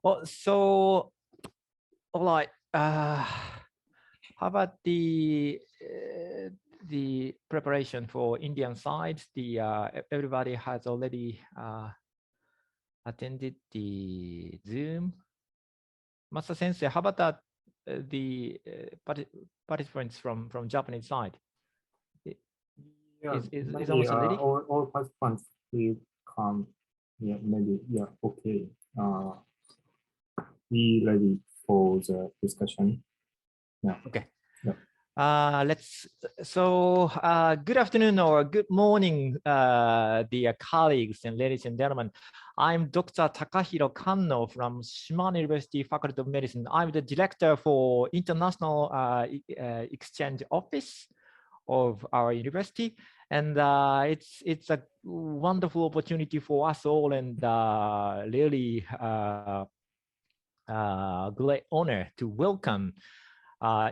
Well, so, all right. How about the preparation for Indian side? Everybody has already attended the Zoom. Masa Sensei, how about that? Participants from Japanese side Yeah, is maybe almost ready. all participants will come. Yeah, maybe okay. Be ready for the discussion. Yeah. Okay. Yeah. Good afternoon or good morning, dear colleagues and ladies and gentlemen. I'm Dr. Takahiro Kanno from Shimano University Faculty of Medicine. I'm the director for International Exchange Office of our university. And it's a wonderful opportunity for us all, and really great honor to welcome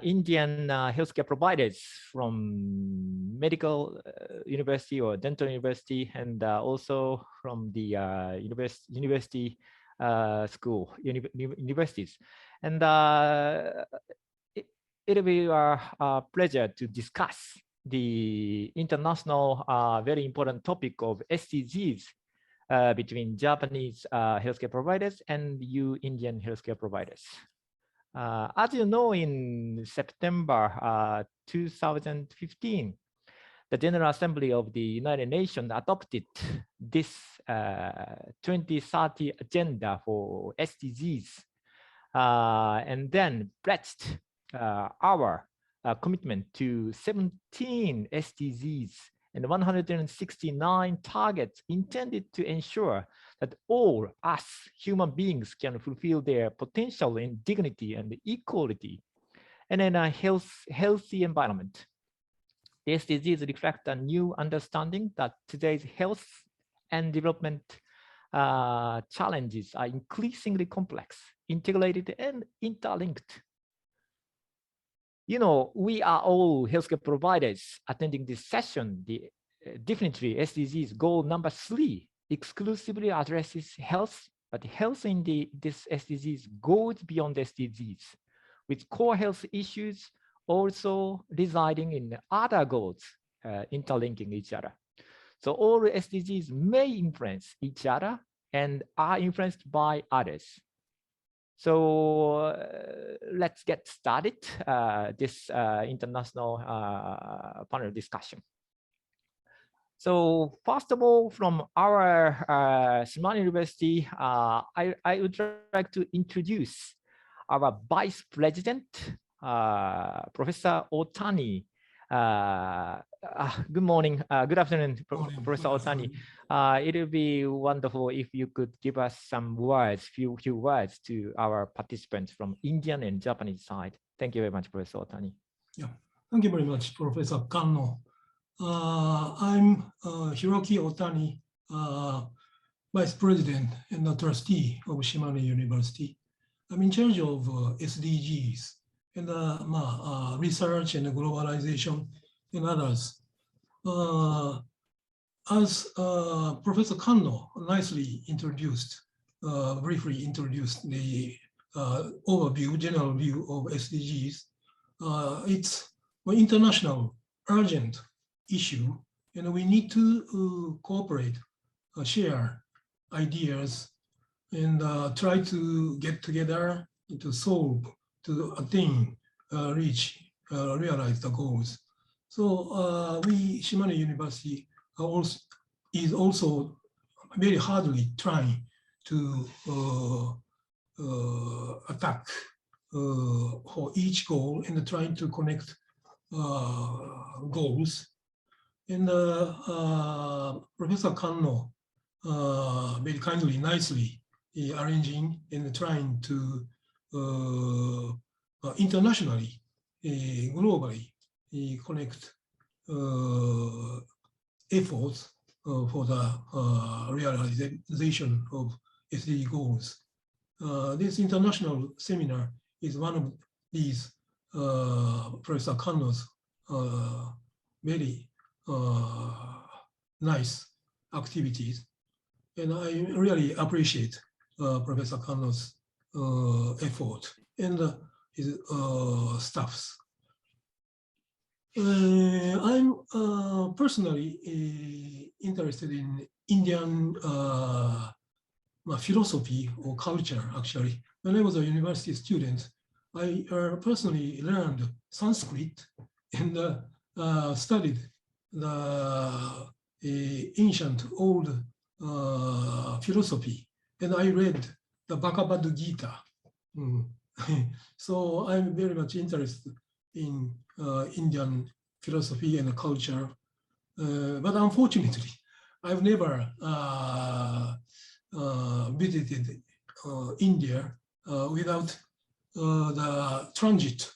Indian healthcare providers from medical university or dental university, and also from the universities. And it'll be our pleasure to discuss the international very important topic of SDGs between Japanese healthcare providers and you Indian healthcare providers. As you know, in September 2015, the General Assembly of the United Nations adopted this 2030 agenda for SDGs, and then pledged our commitment to 17 SDGs and 169 targets intended to ensure that all us human beings can fulfill their potential in dignity and equality, and in a healthy environment. The SDGs reflect a new understanding that today's health and development challenges are increasingly complex, integrated, and interlinked. You know, we are all healthcare providers attending this session. Definitely SDGs goal number 3 exclusively addresses health, but health in this SDGs goes beyond SDGs, with core health issues also residing in other goals, interlinking each other. So all SDGs may influence each other and are influenced by others. So let's get started this international panel discussion. So first of all, from our Shimano University, I would like to introduce our Vice President, Professor Otani. Good morning, good afternoon, Professor Otani. It would be wonderful if you could give us some words, few words to our participants from Indian and Japanese side. Thank you very much, Professor Otani. Yeah, thank you very much, Professor Kanno. I'm Hiroki Otani, Vice President and a trustee of Shimano University. I'm in charge of SDGs and research and globalization and others. As Professor Kanno nicely introduced, briefly introduced the general view of SDGs, it's an international urgent issue, and we need to cooperate, share ideas, and try to get together to solve, to attain, realize the goals. So we, Shimano University, is also very hardly trying to attack for each goal and trying to connect goals. And Professor Kanno very kindly, nicely arranging and trying to internationally, globally connect efforts for the realization of SDG goals. This international seminar is one of these Professor Kanno's very nice activities. And I really appreciate Professor Kanno's effort and his staffs. I'm personally interested in Indian philosophy or culture, actually. When I was a university student, I personally learned Sanskrit and studied the ancient old philosophy. And I read the Bhagavad Gita. So I'm very much interested in Indian philosophy and culture. But unfortunately, I've never visited India without the transit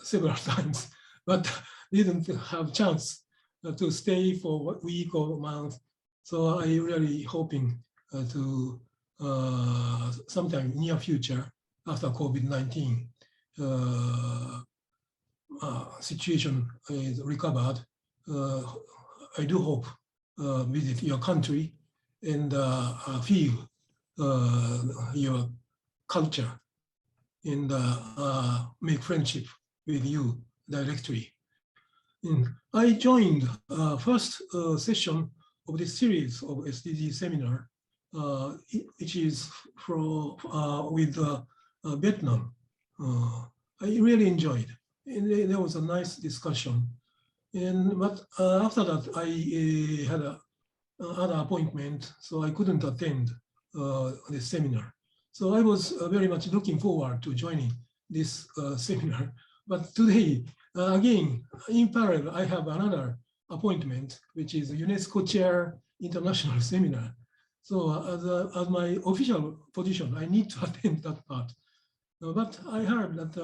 several times, but didn't have chance to stay for a week or a month. So I really hoping to sometime near future after COVID-19 situation is recovered. I do hope visit your country and feel your culture and make friendship with you directly. And I joined first session of this series of SDG seminar, which is with Vietnam. I really enjoyed, and there was a nice discussion. But after that, I had other appointment, so I couldn't attend the seminar. So I was very much looking forward to joining this seminar. But today, again, in parallel, I have another appointment, which is UNESCO Chair International Seminar. So as my official position, I need to attend that part. But I heard that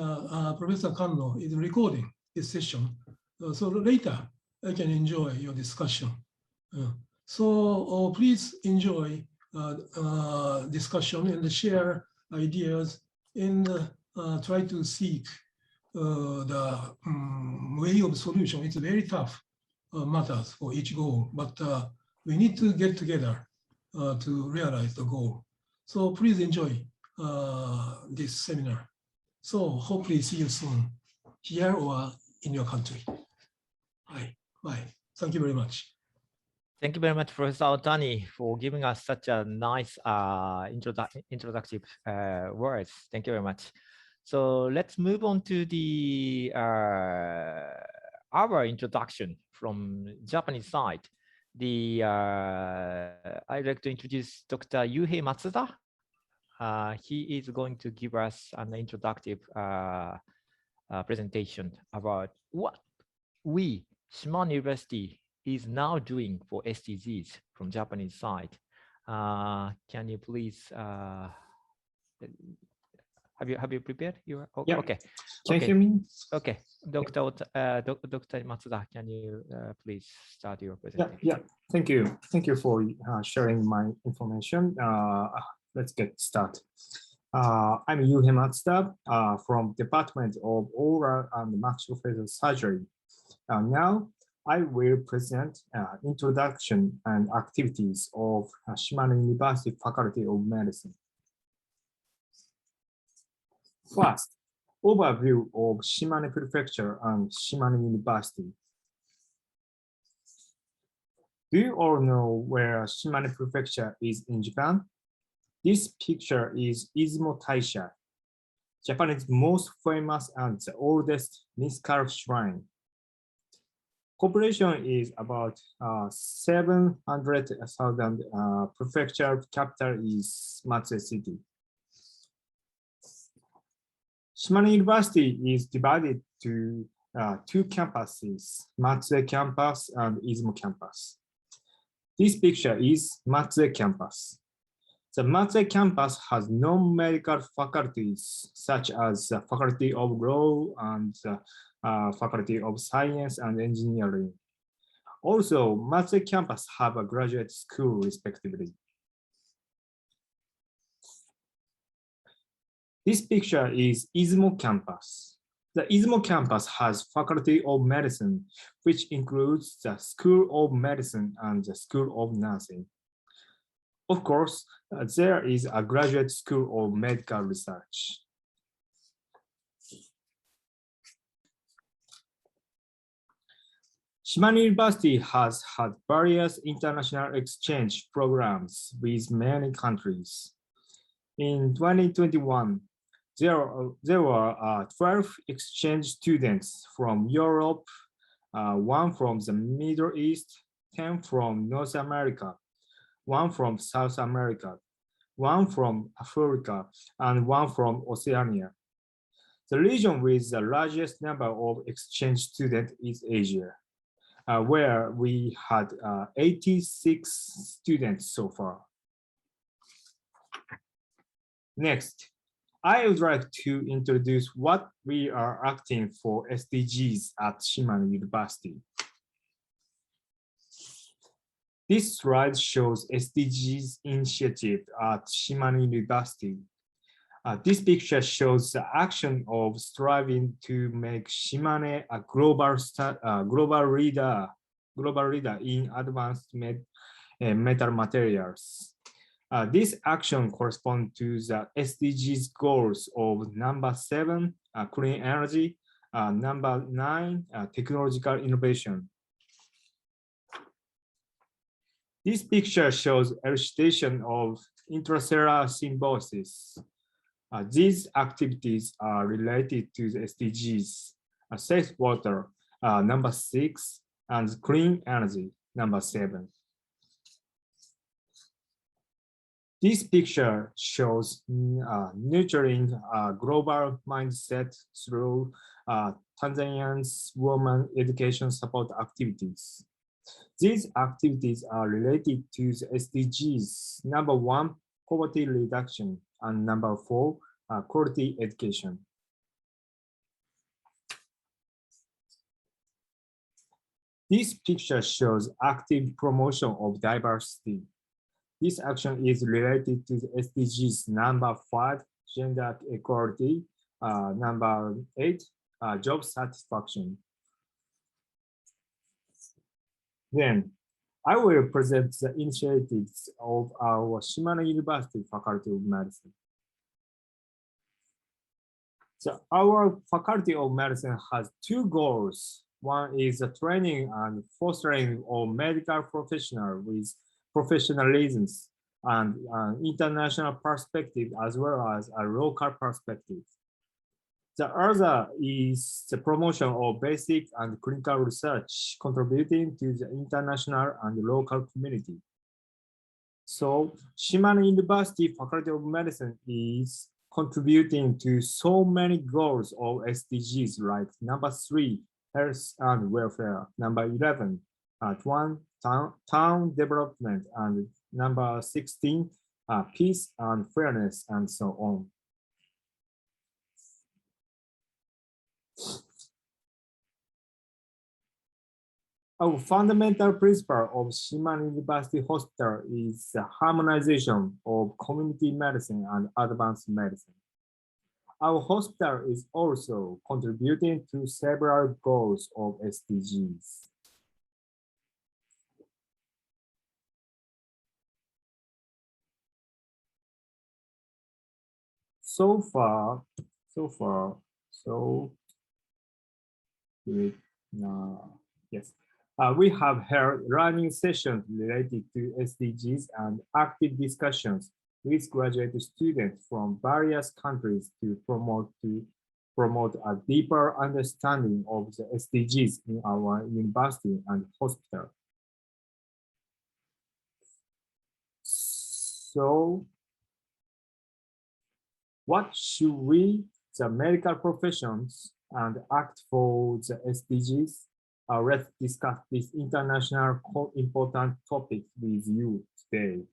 Professor Kanno is recording this session. So later, I can enjoy your discussion. So please enjoy discussion and share ideas and try to seek the way of solution. It's very tough matters for each goal, but we need to get together to realize the goal. So please enjoy this seminar. So hopefully see you soon here or in your country. Bye. Thank you very much. Thank you very much, Professor Otani, for giving us such a nice introductive words. Thank you very much. So let's move on to the our introduction from Japanese side. I'd like to introduce Dr. Yuhei Matsuda. He is going to give us an introductive presentation about what we, Shimano University, is now doing for SDGs from Japanese side. Can you please have you prepared? Yeah. Okay. Can you hear me? Okay, Dr. Matsuda, can you please start your presentation? Yeah. Thank you for sharing my information. Let's get started. I'm Yuhei Matsuda from Department of Oral and Maxillofacial Surgery. Now, I will present introduction and activities of Shimano University Faculty of Medicine. First, overview of Shimane Prefecture and Shimane University. Do you all know where Shimane Prefecture is in Japan? This picture is Izumo Taisha, Japan's most famous and the oldest mystical shrine. Population is about 700,000. Prefecture capital is Matsue City. Shimane University is divided to two campuses, Matsue campus and Izumo campus. This picture is Matsue campus. The Matsue campus has non-medical faculties such as the Faculty of Law and Faculty of Science and Engineering. Also, Matsue campus have a graduate school respectively. This picture is Izumo campus. The Izumo campus has Faculty of Medicine, which includes the School of Medicine and the School of Nursing. Of course, there is a graduate school of medical research. Shimane University has had various international exchange programs with many countries. In 2021, there were 12 exchange students from Europe, 1 from the Middle East, 10 from North America, 1 from South America, 1 from Africa, and 1 from Oceania. The region with the largest number of exchange students is Asia, where we had 86 students so far. Next, I would like to introduce what we are acting for SDGs at Shimane University. This slide shows SDGs initiative at Shimane University. This picture shows the action of striving to make Shimane a global leader in advanced metal materials. This action corresponds to the SDGs goals of number 7, clean energy, number 9, technological innovation. This picture shows elucidation of intracellular symbiosis. These activities are related to the SDGs, safe water, number 6, and clean energy, number 7. This picture shows nurturing a global mindset through Tanzania's women education support activities. These activities are related to the SDGs, number 1, poverty reduction, and number 4, quality education. This picture shows active promotion of diversity. This action is related to the SDGs number 5, gender equality, number 8, job satisfaction. Then, I will present the initiatives of our Shimane University Faculty of Medicine. So our Faculty of Medicine has 2 goals. One is the training and fostering of medical professionals with professionalism and an international perspective as well as a local perspective. The other is the promotion of basic and clinical research, contributing to the international and local community. So Shimane University Faculty of Medicine is contributing to so many goals of SDGs, like number 3, health and welfare, number 11, town development, and number 16, peace and fairness, and so on. Our fundamental principle of Shimane University Hospital is the harmonization of community medicine and advanced medicine. Our hospital is also contributing to several goals of SDGs. So good. Yes. We have held learning sessions related to SDGs and active discussions with graduate students from various countries to promote a deeper understanding of the SDGs in our university and hospital. So, what should we, the medical professions, and act for the SDGs? Let's discuss this international important topic with you today.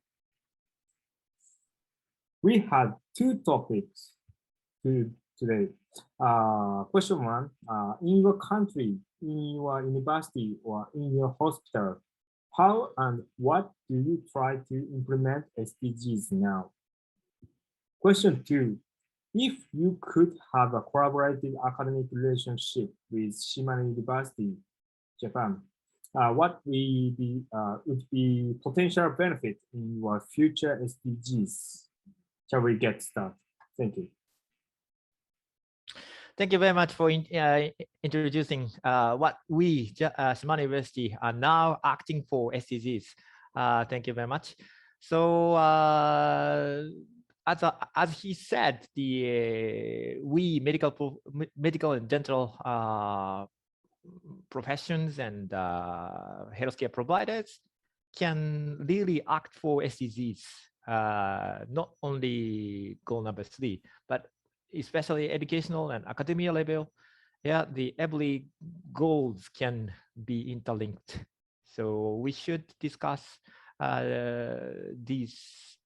We had 2 topics today. Question 1, in your country, in your university, or in your hospital, how and what do you try to implement SDGs now? Question 2, if you could have a collaborative academic relationship with Shimane University, Japan, what would be potential benefit in your future SDGs? Shall we get started? Thank you. Thank you very much for introducing what we, Shimane University, are now acting for SDGs. Thank you very much. So as he said, we medical and dental professions and healthcare providers can really act for SDGs, not only goal number 3, but especially educational and academia level. Yeah, every goals can be interlinked. So we should discuss these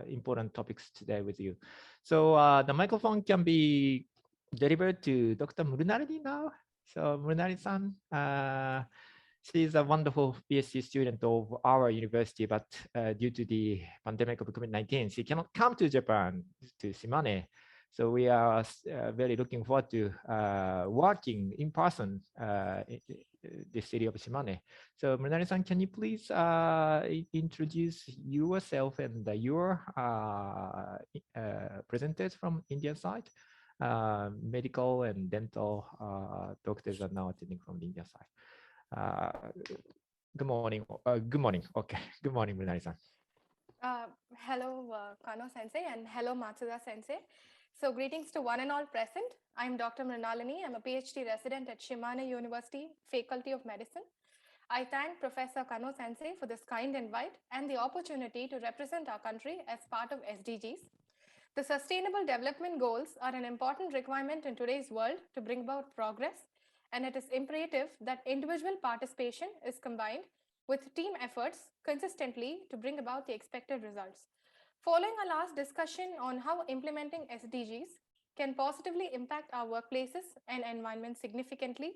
important topics today with you. So the microphone can be delivered to Dr. Murunari now. So Murunari-san, she's a wonderful PhD student of our university, but due to the pandemic of COVID-19, she cannot come to Japan, to Shimane. So we are very looking forward to working in person in the city of Shimane. So Murunari-san, can you please introduce yourself and your presenters from Indian side? Medical and dental doctors are now attending from the India side. Good morning. Good morning. Okay. Good morning, Murunari-san. Hello, Kano-sensei, and hello, Matsuda-sensei. So greetings to one and all present. I'm Dr. Mrinalini. I'm a PhD resident at Shimane University, Faculty of Medicine. I thank Professor Kano-sensei for this kind invite and the opportunity to represent our country as part of SDGs. The Sustainable Development Goals are an important requirement in today's world to bring about progress, and it is imperative that individual participation is combined with team efforts consistently to bring about the expected results. Following our last discussion on how implementing SDGs can positively impact our workplaces and environment significantly,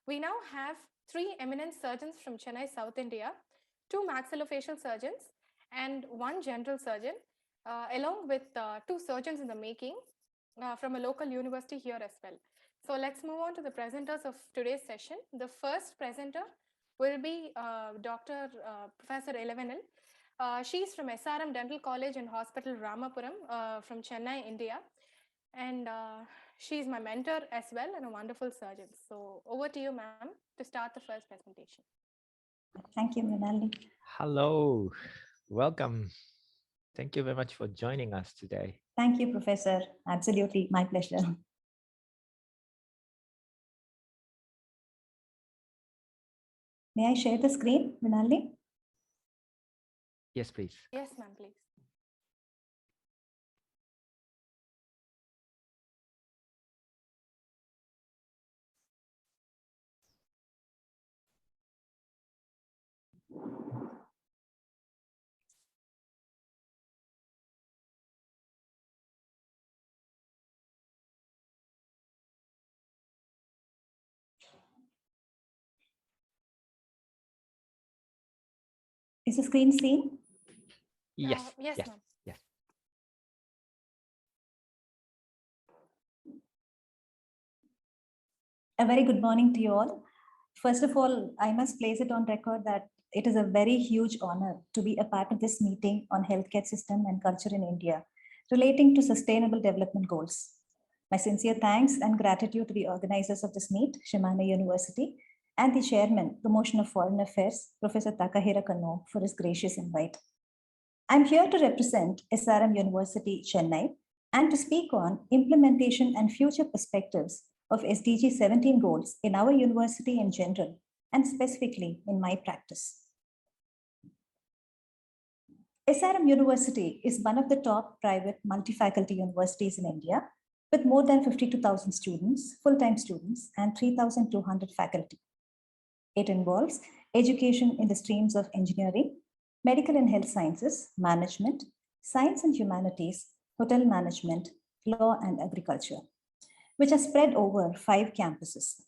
we now have 3 eminent surgeons from Chennai, South India, 2 maxillofacial surgeons, and 1 general surgeon, along with 2 surgeons in the making from a local university here as well. So let's move on to the presenters of today's session. The first presenter will be Dr. Professor Elevenil. She's from SRM Dental College and Hospital Ramapuram from Chennai, India. And she's my mentor as well and a wonderful surgeon. So over to you, ma'am, to start the first presentation. Thank you, Mrinalini. Hello. Welcome. Thank you very much for joining us today. Thank you, Professor. Absolutely, my pleasure. May I share the screen, Mrinalini? Yes, please. Yes, ma'am, please. Is the screen seen? Yes. Yes, yes. ma'am. Yes. A very good morning to you all. First of all, I must place it on record that it is a very huge honor to be a part of this meeting on healthcare system and culture in India relating to sustainable development goals. My sincere thanks and gratitude to the organizers of this meet, Shimane University, and the chairman, Promotion of Foreign Affairs, Professor Takahira Kano, for his gracious invite. I'm here to represent SRM University, Chennai, and to speak on implementation and future perspectives of SDG 17 goals in our university in general, and specifically in my practice. SRM University is one of the top private multi-faculty universities in India, with more than 52,000 students, full-time students, and 3,200 faculty. It involves education in the streams of engineering, medical and health sciences, management, science and humanities, hotel management, law and agriculture, which are spread over 5 campuses.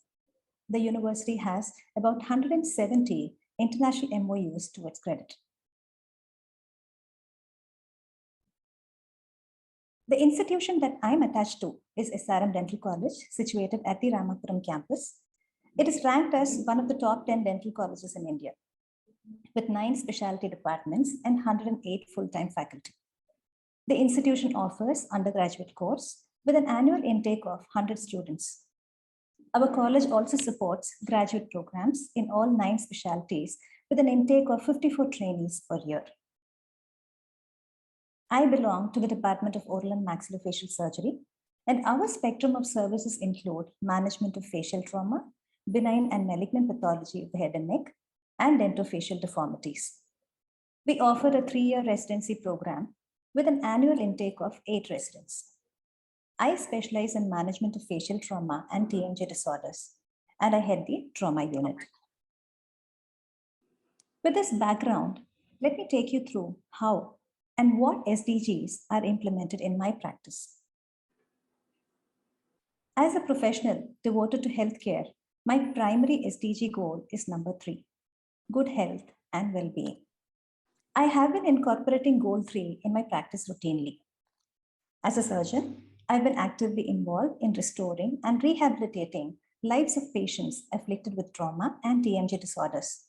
The university has about 170 international MOUs to its credit. The institution that I'm attached to is SRM Dental College, situated at the Ramapuram campus. It is ranked as one of the top 10 dental colleges in India, with 9 specialty departments and 108 full-time faculty. The institution offers undergraduate course with an annual intake of 100 students. Our college also supports graduate programs in all 9 specialties with an intake of 54 trainees per year. I belong to the Department of Oral and Maxillofacial Surgery, and our spectrum of services include management of facial trauma, benign and malignant pathology of the head and neck, and dentofacial deformities. We offer a 3-year residency program with an annual intake of 8 residents. I specialize in management of facial trauma and TMJ disorders, and I head the trauma unit. With this background, let me take you through how and what SDGs are implemented in my practice. As a professional devoted to healthcare, my primary SDG goal is number 3, good health and well-being. I have been incorporating goal 3 in my practice routinely. As a surgeon, I've been actively involved in restoring and rehabilitating lives of patients afflicted with trauma and TMJ disorders.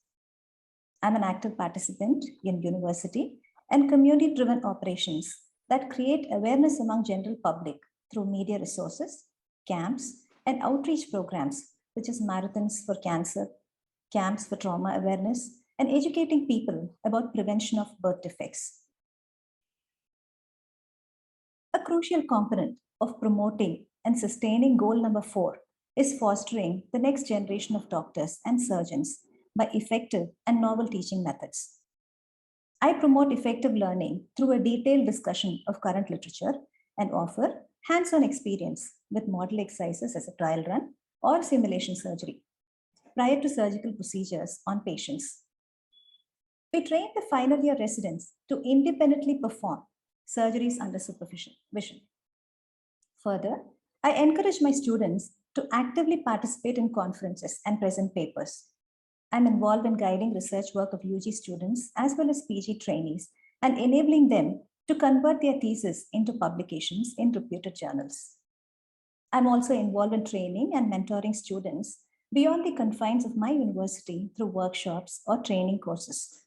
I'm an active participant in university and community-driven operations that create awareness among general public through media resources, camps, and outreach programs, such as marathons for cancer, camps for trauma awareness, and educating people about prevention of birth defects. A crucial component of promoting and sustaining goal number 4 is fostering the next generation of doctors and surgeons by effective and novel teaching methods. I promote effective learning through a detailed discussion of current literature and offer hands-on experience with model exercises as a trial run or simulation surgery prior to surgical procedures on patients. We train the final year residents to independently perform surgeries under supervision. Further, I encourage my students to actively participate in conferences and present papers. I'm involved in guiding research work of UG students as well as PG trainees and enabling them to convert their thesis into publications in reputed journals. I'm also involved in training and mentoring students beyond the confines of my university through workshops or training courses.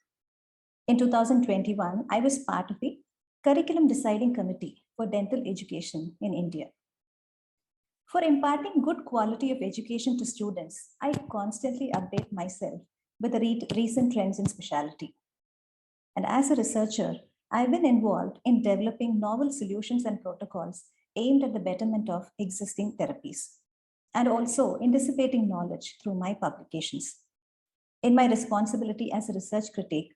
In 2021, I was part of the Curriculum Deciding Committee for Dental Education in India. For imparting good quality of education to students, I constantly update myself with the recent trends in specialty. And as a researcher, I've been involved in developing novel solutions and protocols aimed at the betterment of existing therapies, and also in dissipating knowledge through my publications. In my responsibility as a research critic,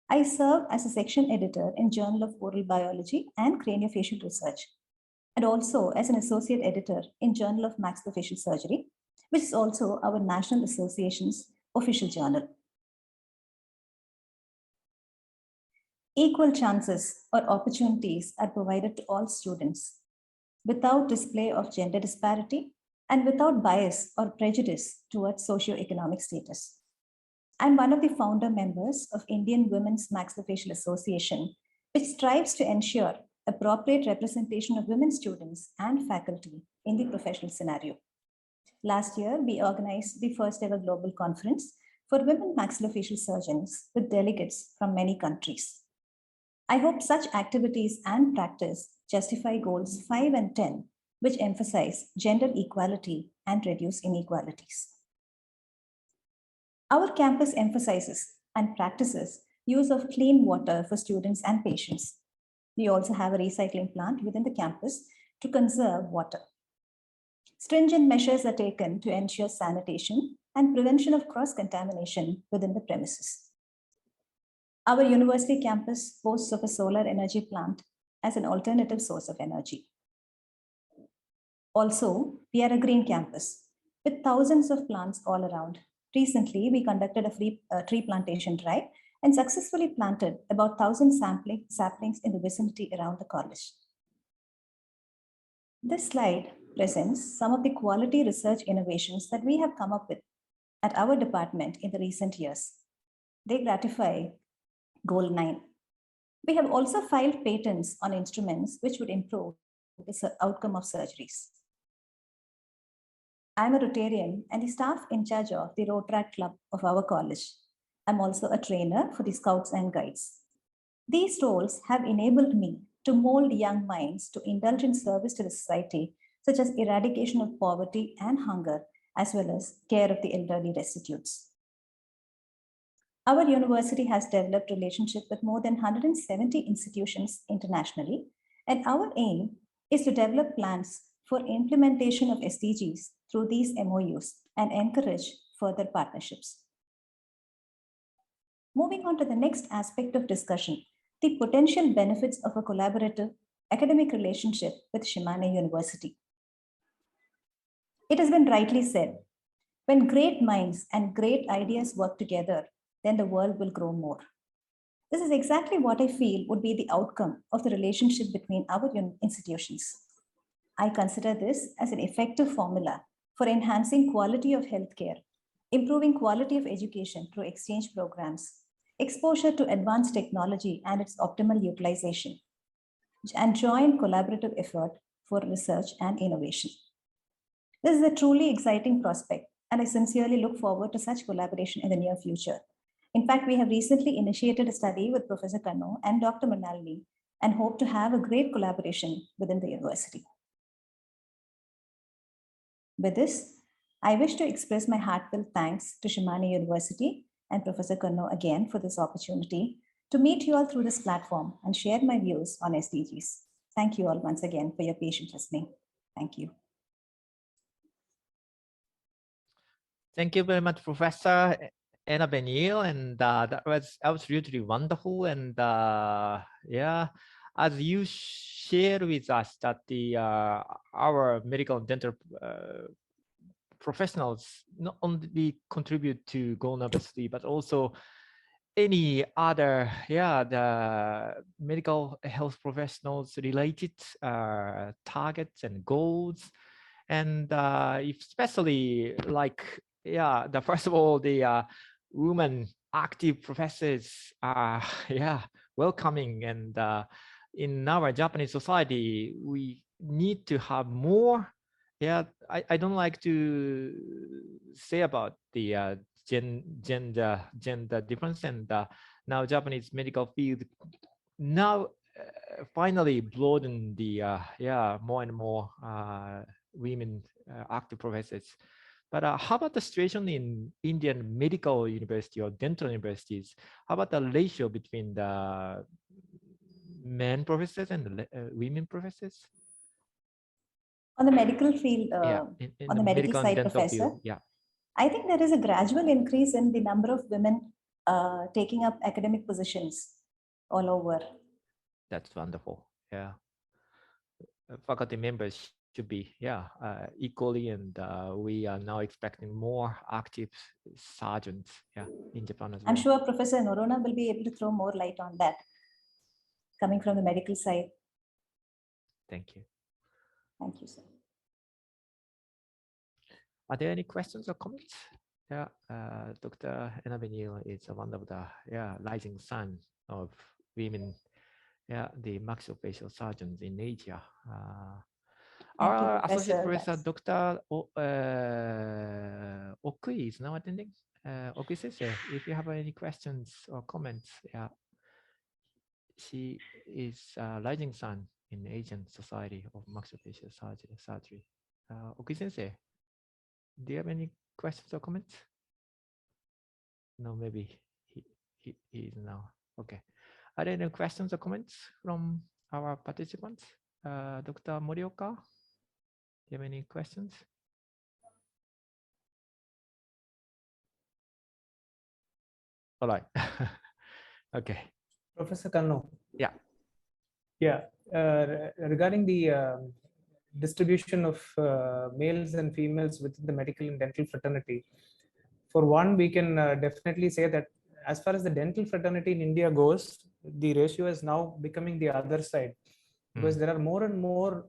I serve as a section editor in Journal of Oral Biology and Craniofacial Research, and also as an associate editor in Journal of Maxillofacial Surgery, which is also our National Association's official journal. Equal chances or opportunities are provided to all students without display of gender disparity and without bias or prejudice towards socioeconomic status. I'm one of the founder members of Indian Women's Maxillofacial Association, which strives to ensure appropriate representation of women students and faculty in the professional scenario. Last year, we organized the first ever global conference for women maxillofacial surgeons with delegates from many countries. I hope such activities and practice justify goals 5 and 10, which emphasize gender equality and reduce inequalities. Our campus emphasizes and practices use of clean water for students and patients. We also have a recycling plant within the campus to conserve water. Stringent measures are taken to ensure sanitation and prevention of cross-contamination within the premises. Our university campus boasts of a solar energy plant as an alternative source of energy. Also, we are a green campus with thousands of plants all around. Recently, we conducted a free tree plantation drive and successfully planted about 1,000 saplings in the vicinity around the college. This slide presents some of the quality research innovations that we have come up with at our department in the recent years. They gratify Goal 9. We have also filed patents on instruments which would improve the outcome of surgeries. I'm a Rotarian and the staff in charge of the Rotaract Club of our college. I'm also a trainer for the Scouts and Guides. These roles have enabled me to mold young minds to indulge in service to the society, such as eradication of poverty and hunger, as well as care of the elderly destitutes. Our university has developed relationship with more than 170 institutions internationally, and our aim is to develop plans for implementation of SDGs through these MOUs and encourage further partnerships. Moving on to the next aspect of discussion, the potential benefits of a collaborative academic relationship with Shimane University. It has been rightly said, when great minds and great ideas work together, then the world will grow more. This is exactly what I feel would be the outcome of the relationship between our institutions. I consider this as an effective formula for enhancing quality of healthcare, improving quality of education through exchange programs, exposure to advanced technology and its optimal utilization, and joint collaborative effort for research and innovation. This is a truly exciting prospect, and I sincerely look forward to such collaboration in the near future. In fact, we have recently initiated a study with Professor Kanno and Dr. Mrinalini and hope to have a great collaboration within the university. With this, I wish to express my heartfelt thanks to Shimane University and Professor Kanno again for this opportunity to meet you all through this platform and share my views on SDGs. Thank you all once again for your patient listening. Thank you. Thank you very much, Professor Anna Benil, and that was absolutely wonderful. And yeah, as you shared with us that the our medical and dental professionals not only contribute to Go University, but also any other the medical health professionals related targets and goals, and especially like the first of all the women active professors are welcoming, and in our Japanese society we need to have more. I don't like to say about the gender difference, and now Japanese medical field now finally broaden the more and more women active professors. But how about the situation in Indian medical university or dental universities? How about the ratio between the men professors and the women professors? On the medical field, in on the medical side, Professor, field, I think there is a gradual increase in the number of women taking up academic positions all over. That's wonderful. Faculty members should be equally, and we are now expecting more active sergeants in Japan as well. I'm sure Professor Norona will be able to throw more light on that coming from the medical side. Thank you. Thank you, sir. Are there any questions or comments? Dr. Anna Benil is one of the rising sun of women, the maxillofacial surgeons in Asia. Our associate professor, Dr. Okui, is now attending. Okui Sensei, if you have any questions or comments, she is rising sun in Asian Society of Maxillofacial Surgery. Okui Sensei, do you have any questions or comments? No, maybe he is now. Okay. Are there any questions or comments from our participants? Dr. Morioka, do you have any questions? All right. Okay. Professor Kanno. Regarding the distribution of males and females within the medical and dental fraternity, for one, we can definitely say that as far as the dental fraternity in India goes, the ratio is now becoming the other side, because there are more and more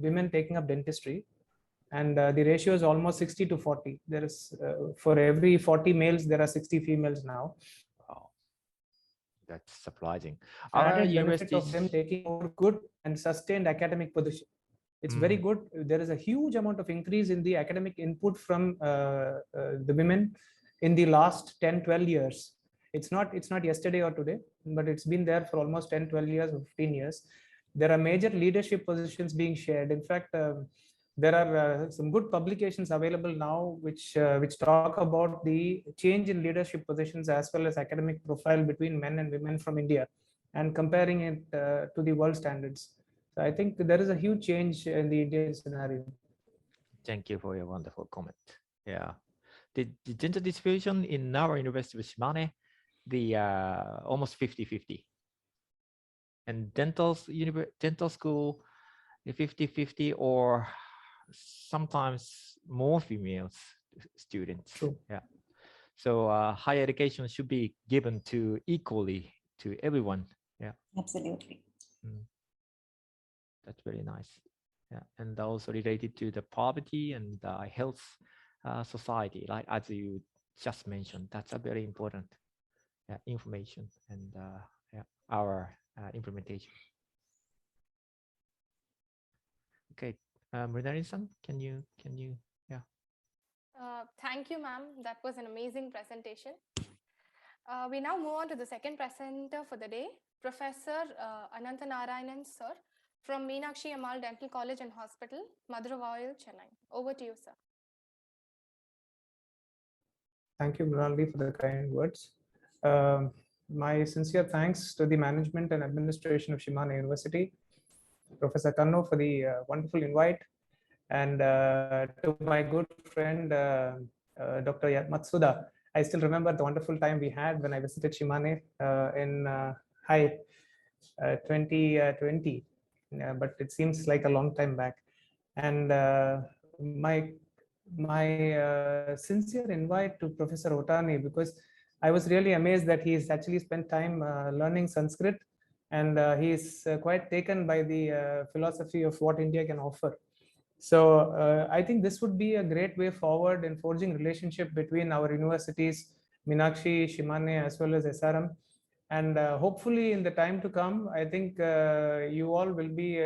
women taking up dentistry, and the ratio is almost 60 to 40. There is for every 40 males, there are 60 females now. Wow, that's surprising. Our university of them taking more good and sustained academic position. It's very good. There is a huge amount of increase in the academic input from the women in the last 10-12 years. It's not yesterday or today, but it's been there for almost 10-12 years or 15 years. There are major leadership positions being shared. In fact, there are some good publications available now which talk about the change in leadership positions as well as academic profile between men and women from India, and comparing it to the world standards. So I think there is a huge change in the Indian scenario. Thank you for your wonderful comment. Yeah, the gender distribution in our University of Shimane, the almost 50-50. And dental school, 50-50, or sometimes more females students. True. Yeah. So higher education should be given to equally to everyone. Yeah. Absolutely. That's very nice. Yeah, and also related to the poverty and health society, like as you just mentioned, that's a very important information and our implementation. Okay, Mrinalini-san, can you Thank you, ma'am. That was an amazing presentation. We now move on to the second presenter for the day, Professor Anantha Narayanan, sir, from Meenakshi Ammal Dental College and Hospital, Madurai, Chennai. Over to you, sir. Thank you, Mrinalini, for the kind words. My sincere thanks to the management and administration of Shimane University, Professor Kanno for the wonderful invite, and to my good friend Dr. Matsuda. I still remember the wonderful time we had when I visited Shimane in 2020, but it seems like a long time back. And my sincere invite to Professor Otani, because I was really amazed that he's actually spent time learning Sanskrit, and he's quite taken by the philosophy of what India can offer. So I think this would be a great way forward in forging relationship between our universities, Meenakshi, Shimane, as well as SRM. And hopefully in the time to come, I think you all will be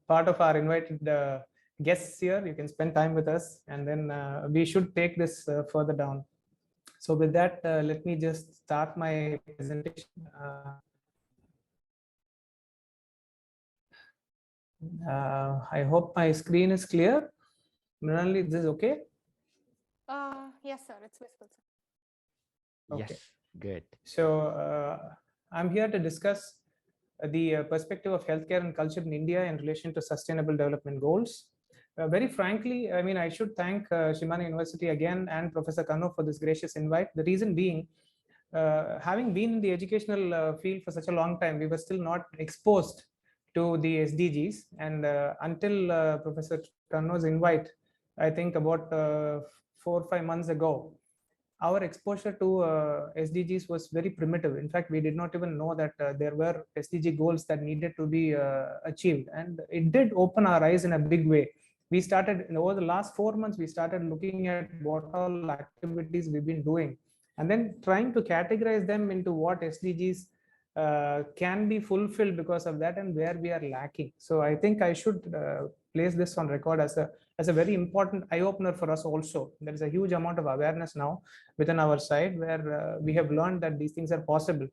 part of our invited guests here. You can spend time with us, and then we should take this further down. So with that, let me just start my presentation. I hope my screen is clear. Mrinalini, is this okay? Yes, sir. It's visible, sir. Okay. Yes, good. So I'm here to discuss the perspective of healthcare and culture in India in relation to sustainable development goals. Very frankly, I mean, I should thank Shimane University again and Professor Kanno for this gracious invite. The reason being, having been in the educational field for such a long time, we were still not exposed to the SDGs. And until Professor Kanno's invite, I think about 4 or 5 months ago, our exposure to SDGs was very primitive. In fact, we did not even know that there were SDG goals that needed to be achieved. And it did open our eyes in a big way. We started, over the last 4 months, we started looking at what all activities we've been doing, and then trying to categorize them into what SDGs can be fulfilled because of that and where we are lacking. So I think I should place this on record as a very important eye-opener for us also. There is a huge amount of awareness now within our side, where we have learned that these things are possible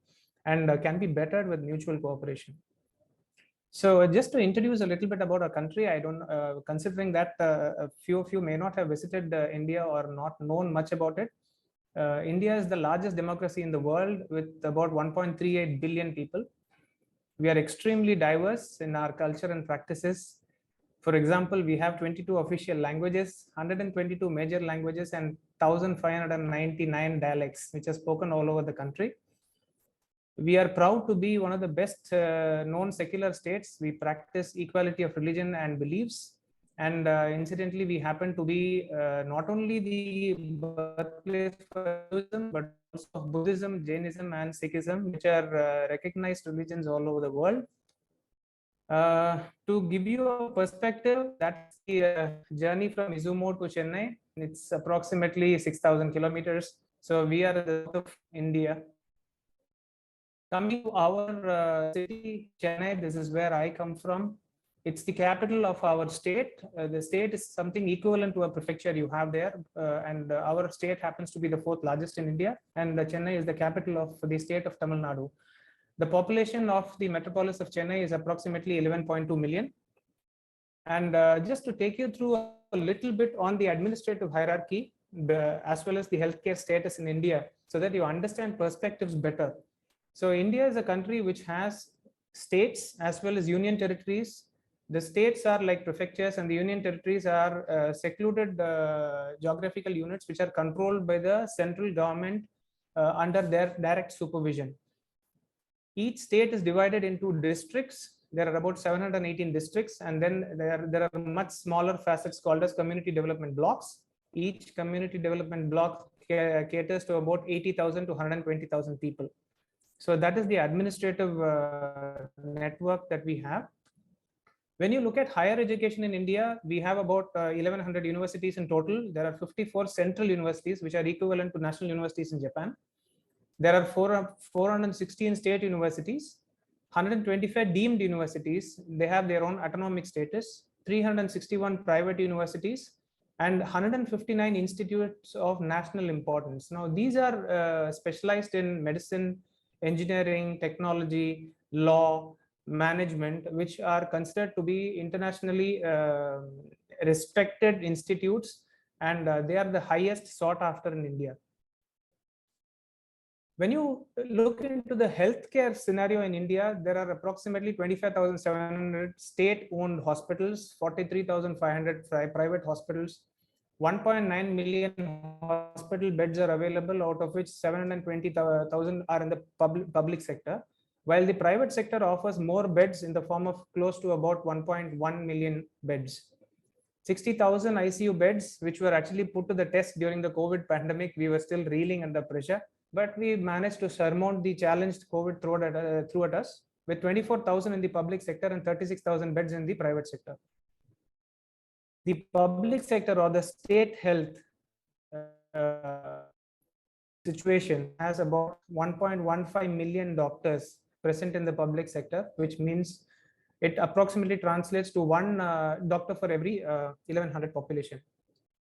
and can be bettered with mutual cooperation. So just to introduce a little bit about our country, I don't, considering that a few of you may not have visited India or not known much about it. India is the largest democracy in the world with about 1.38 billion people. We are extremely diverse in our culture and practices. For example, we have 22 official languages, 122 major languages, and 1,599 dialects, which are spoken all over the country. We are proud to be one of the best known secular states. We practice equality of religion and beliefs. And incidentally, we happen to be not only the birthplace for Hinduism, but also of Buddhism, Jainism, and Sikhism, which are recognized religions all over the world. To give you a perspective, that's the journey from Izumo to Chennai. It's approximately 6,000 kilometers. So we are in the south of India. Coming to our city, Chennai, this is where I come from. It's the capital of our state. The state is something equivalent to a prefecture you have there. And our state happens to be the 4th largest in India. And Chennai is the capital of the state of Tamil Nadu. The population of the metropolis of Chennai is approximately 11.2 million. And just to take you through a little bit on the administrative hierarchy, as well as the healthcare status in India, so that you understand perspectives better. So India is a country which has states as well as union territories. The states are like prefectures and the union territories are secluded geographical units which are controlled by the central government under their direct supervision. Each state is divided into districts. There are about 718 districts, and then there are much smaller facets called as community development blocks. Each community development block caters to about 80,000 to 120,000 people. So that is the administrative network that we have. When you look at higher education in India, we have about 1100 universities in total. There are 54 central universities, which are equivalent to national universities in Japan. There are 416 state universities, 125 deemed universities. They have their own autonomic status, 361 private universities, and 159 institutes of national importance. Now, these are specialized in medicine, engineering, technology, law, management, which are considered to be internationally respected institutes, and they are the highest sought after in India. When you look into the healthcare scenario in India, there are approximately 25,700 state-owned hospitals, 43,500 private hospitals, 1.9 million hospital beds are available, out of which 720,000 are in the public sector, while the private sector offers more beds in the form of close to about 1.1 million beds. 60,000 ICU beds, which were actually put to the test during the COVID pandemic. We were still reeling under pressure, but we managed to surmount the challenge COVID threw at us with 24,000 in the public sector and 36,000 beds in the private sector. The public sector or the state health situation has about 1.15 million doctors present in the public sector, which means it approximately translates to one doctor for every 1100 population.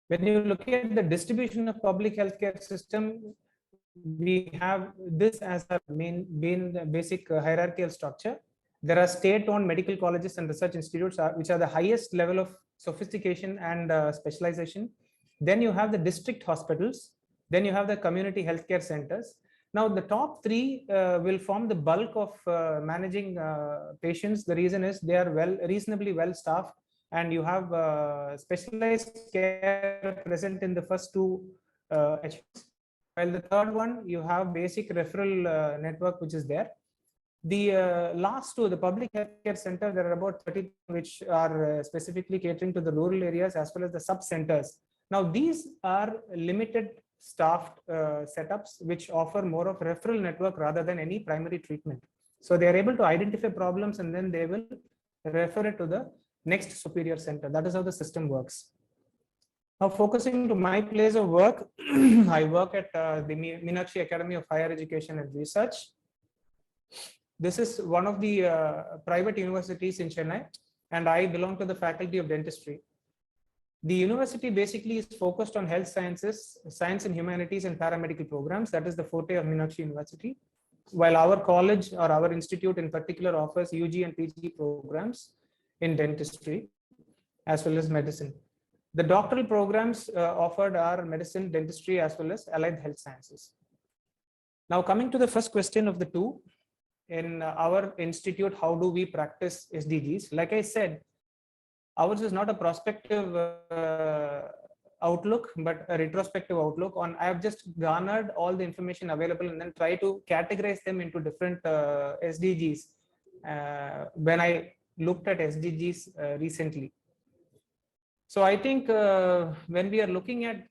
When you look at the distribution of public healthcare system, we have this as a main basic hierarchical structure. There are state-owned medical colleges and research institutes which are the highest level of sophistication and specialization. Then you have the district hospitals. Then you have the community healthcare centers. Now, the top three will form the bulk of managing patients. The reason is they are reasonably well staffed, and you have specialized care present in the first two HMs. While the third one, you have basic referral network, which is there. The last two, the public healthcare center, there are about 30 which are specifically catering to the rural areas as well as the sub-centers. Now, these are limited staffed setups which offer more of referral network rather than any primary treatment. So they are able to identify problems and then they will refer it to the next superior center. That is how the system works. Now, focusing to my place of work, I work at the Meenakshi Academy of Higher Education and Research. This is one of the private universities in Chennai, and I belong to the Faculty of Dentistry. The university basically is focused on health sciences, science and humanities, and paramedical programs. That is the forte of Meenakshi University. While our college or our institute in particular offers UG and PG programs in dentistry as well as medicine. The doctoral programs offered are medicine, dentistry, as well as allied health sciences. Now, coming to the first question of the two, in our institute, how do we practice SDGs? Like I said, ours is not a prospective outlook, but a retrospective outlook on. I have just garnered all the information available and then try to categorize them into different SDGs when I looked at SDGs recently. So I think when we are looking at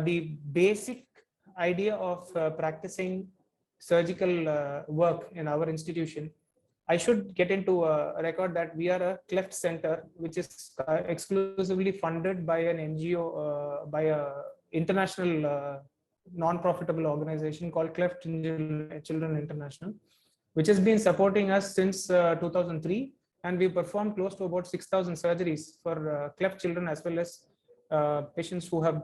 the basic idea of practicing surgical work in our institution, I should get into a record that we are a cleft center, which is exclusively funded by an NGO, by a international non-profitable organization called Cleft Children International, which has been supporting us since 2003. and we performed close to about 6,000 surgeries for cleft children as well as patients who have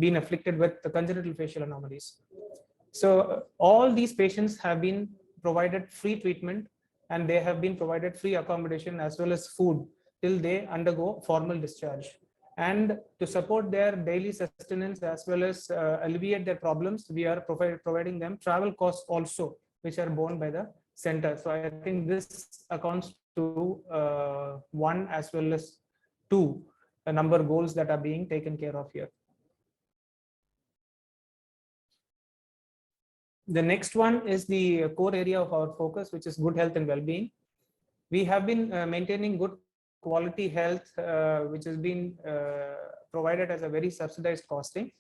been afflicted with the congenital facial anomalies. So all these patients have been provided free treatment, and they have been provided free accommodation as well as food till they undergo formal discharge. And to support their daily sustenance as well as alleviate their problems, we are providing them travel costs also, which are borne by the center. So I think this accounts to one as well as two number goals that are being taken care of here. The next one is the core area of our focus, which is good health and well-being. We have been maintaining good quality health, which has been provided as a very subsidized costing.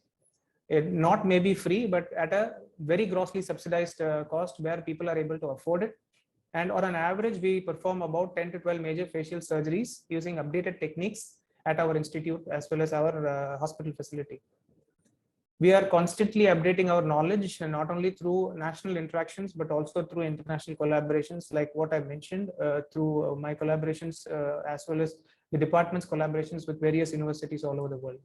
It not maybe free, but at a very grossly subsidized cost where people are able to afford it. And on an average, we perform about 10 to 12 major facial surgeries using updated techniques at our institute as well as our hospital facility. We are constantly updating our knowledge, and not only through national interactions, but also through international collaborations, like what I mentioned, through my collaborations, as well as the department's collaborations with various universities all over the world.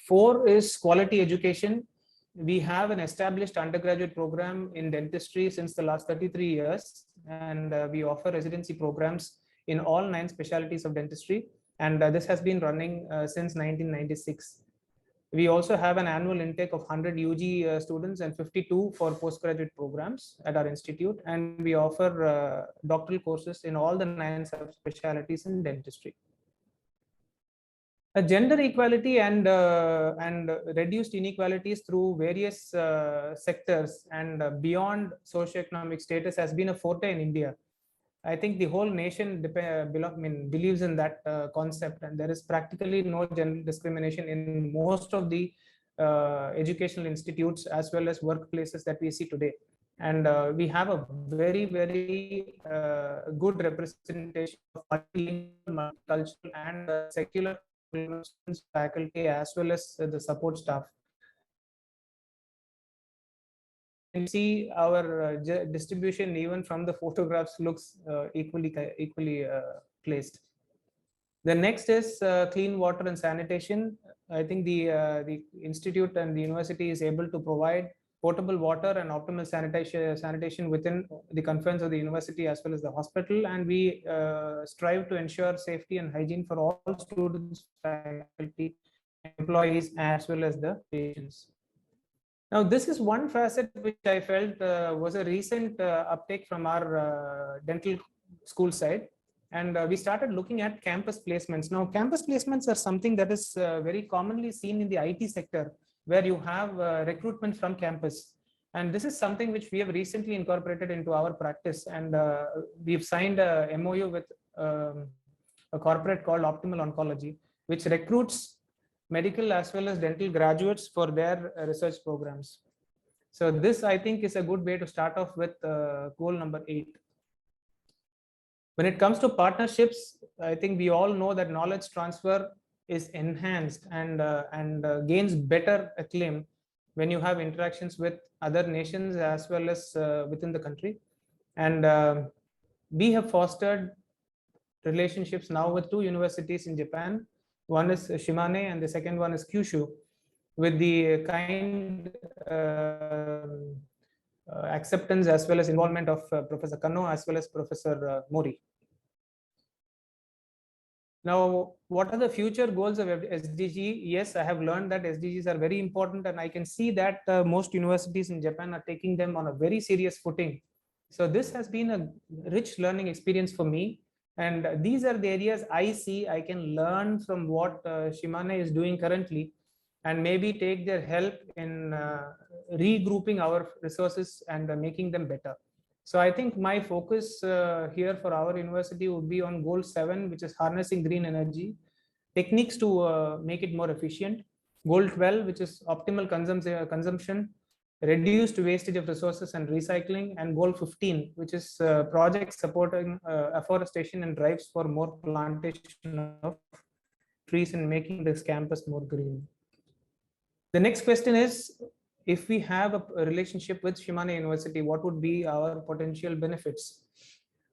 4 is quality education. We have an established undergraduate program in dentistry since the last 33 years, and we offer residency programs in all 9 specialties of dentistry. And this has been running since 1996. We also have an annual intake of 100 UG students and 52 for postgraduate programs at our institute. And we offer doctoral courses in all the 9 subspecialties in dentistry. Gender equality and reduced inequalities through various sectors and beyond socioeconomic status has been a forte in India. I think the whole nation believes in that concept, and there is practically no gender discrimination in most of the educational institutes as well as workplaces that we see today. And we have a very, very good representation of multicultural and secular faculty as well as the support staff. You see our distribution even from the photographs looks equally placed. The next is clean water and sanitation. I think the institute and the university is able to provide potable water and optimal sanitation within the confines of the university as well as the hospital, and we strive to ensure safety and hygiene for all students, faculty, employees as well as the patients. Now, this is one facet which I felt was a recent uptake from our dental school side. And we started looking at campus placements. Now, campus placements are something that is very commonly seen in the IT sector, where you have recruitment from campus. And this is something which we have recently incorporated into our practice. And we've signed a MOU with a corporate called Optimal Oncology, which recruits medical as well as dental graduates for their research programs. So this, I think, is a good way to start off with goal number 8. When it comes to partnerships, I think we all know that knowledge transfer is enhanced and gains better acclaim when you have interactions with other nations as well as within the country. And we have fostered relationships now with 2 universities in Japan. One is Shimane and the second one is Kyushu, with the kind acceptance as well as involvement of Professor Kanno as well as Professor Mori. Now, what are the future goals of SDG? Yes, I have learned that SDGs are very important, and I can see that most universities in Japan are taking them on a very serious footing. So this has been a rich learning experience for me. And these are the areas I see I can learn from what Shimane is doing currently, and maybe take their help in regrouping our resources and making them better. So I think my focus here for our university would be on goal 7, which is harnessing green energy, techniques to make it more efficient. Goal 12, which is optimal consumption, reduced wastage of resources and recycling, and goal 15, which is projects supporting afforestation and drives for more plantation of trees and making this campus more green. The next question is, if we have a relationship with Shimane University, what would be our potential benefits?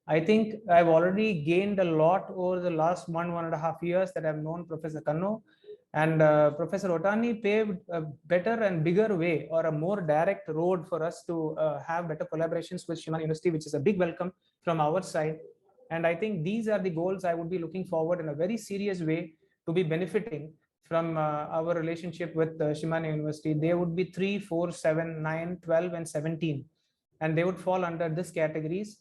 I think I've already gained a lot over the last 1.5 years that I've known Professor Kanno, and Professor Otani paved a better and bigger way, or a more direct road for us to have better collaborations with Shimane University, which is a big welcome from our side. And I think these are the goals I would be looking forward in a very serious way to be benefiting from our relationship with Shimane University. They would be 3, 4, 7, 9, 12, and 17, and they would fall under these categories.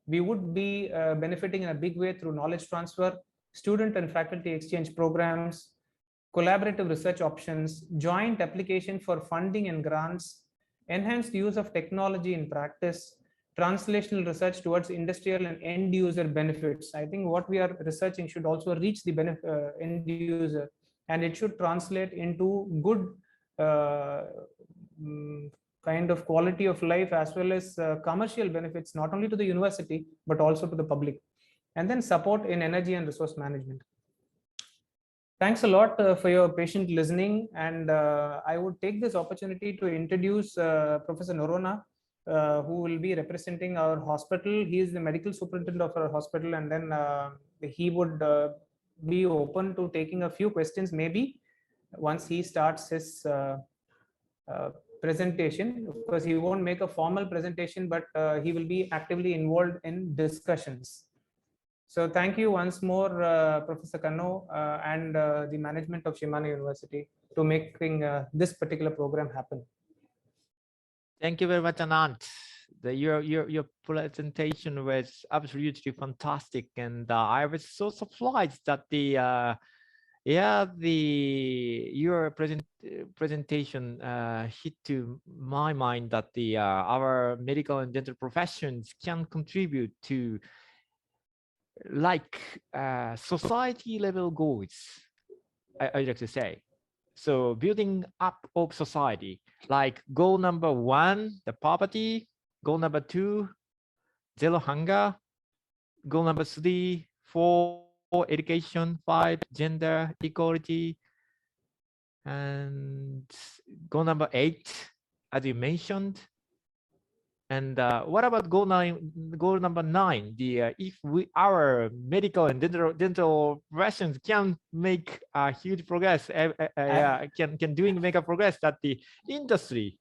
We would be benefiting in a big way through knowledge transfer, student and faculty exchange programs, collaborative research options, joint application for funding and grants, enhanced use of technology in practice, translational research towards industrial and end user benefits. I think what we are researching should also reach the end user, and it should translate into good kind of quality of life, as well as commercial benefits, not only to the university, but also to the public. And then support in energy and resource management. Thanks a lot for your patient listening. And I would take this opportunity to introduce Professor Norona, who will be representing our hospital. He is the medical superintendent of our hospital, and then he would be open to taking a few questions, maybe once he starts his presentation. Of course, he won't make a formal presentation, but he will be actively involved in discussions. So thank you once more, Professor Kanno and the management of Shimane University to making this particular program happen. Thank you very much, Anand. Your presentation was absolutely fantastic, and I was so surprised that your presentation hit to my mind that our medical and dental professions can contribute to society level goals, I like to say. So building up of society, like goal number 1, the poverty, goal number 2, zero hunger, goal number 3, 4, education, 5, gender equality, and goal number 8, as you mentioned. And what about goal number 9? If our medical and dental professions can make a huge progress, can make a progress that the industry.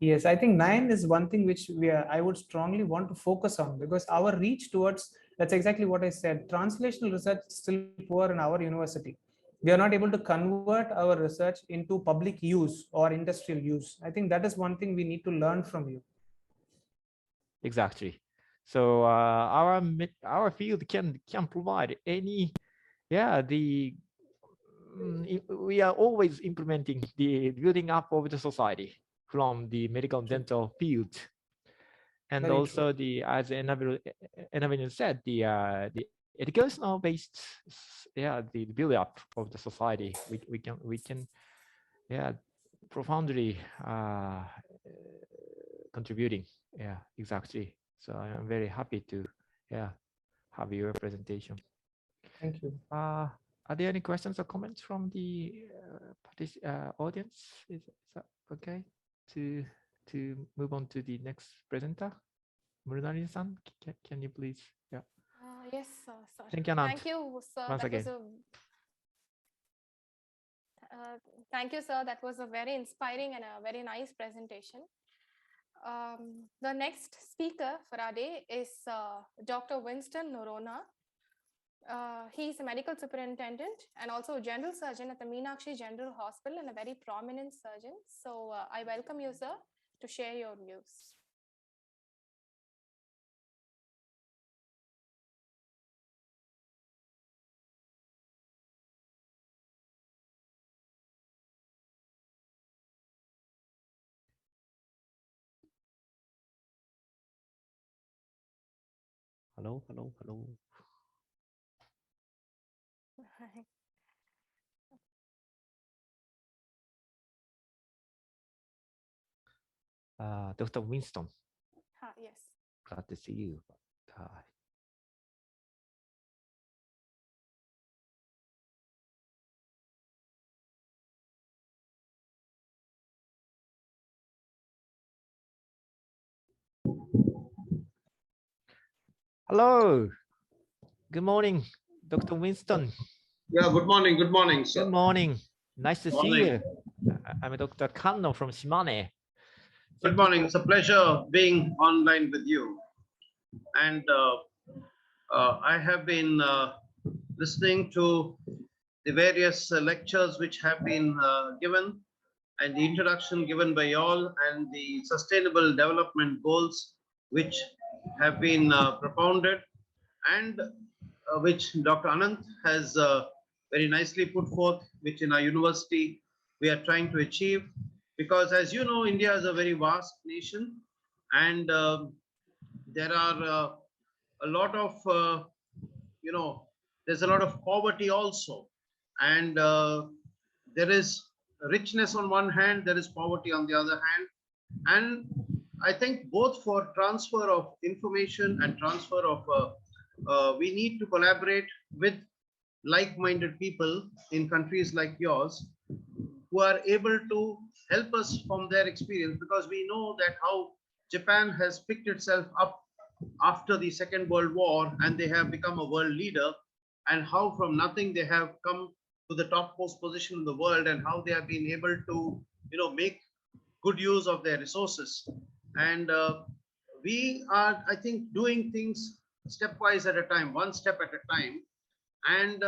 Yes, I think 9 is one thing which I would strongly want to focus on, because our reach towards, that's exactly what I said. Translational research is still poor in our university. We are not able to convert our research into public use or industrial use. I think that is one thing we need to learn from you. Exactly. So our field can provide any, we are always implementing the building up of the society from the medical and dental field, and Very also true. as Enavian said, the educational based, the build up of the society. We can profoundly contributing. Yeah, exactly. So I am very happy to have your presentation. Thank you. Are there any questions or comments from the audience? Is that okay to move on to the next presenter? Murunari-san, can you please? Yeah. Yes, sir. Thank you, Anand. Thank you, sir. Once again. Thank you, sir. That was a very inspiring and a very nice presentation. The next speaker for our day is Dr. Winston Norona. He's a medical superintendent and also a general surgeon at the Meenakshi General Hospital, and a very prominent surgeon. So I welcome you, sir, to share your views. Hello. Dr. Winston. Yes. Glad to see you. Hello. Good morning, Dr. Winston. Yeah, good morning. Good morning, sir. Good morning. Nice to see Morning. you. I'm Dr. Kanno from Shimane. Good morning. It's a pleasure being online with you. And I have been listening to the various lectures which have been given, and the introduction given by all, and the sustainable development goals which have been propounded, and which Dr. Anant has very nicely put forth, which in our university we are trying to achieve. Because as you know, India is a very vast nation, and there are a lot of, there's a lot of poverty also. And there is richness on one hand, there is poverty on the other hand. And I think both for transfer of information and transfer of, we need to collaborate with like-minded people in countries like yours who are able to help us from their experience, because we know that how Japan has picked itself up after the Second World War, and they have become a world leader, and how from nothing they have come to the top post position in the world, and how they have been able to make good use of their resources. And we are, I think, doing things stepwise at a time, one step at a time. And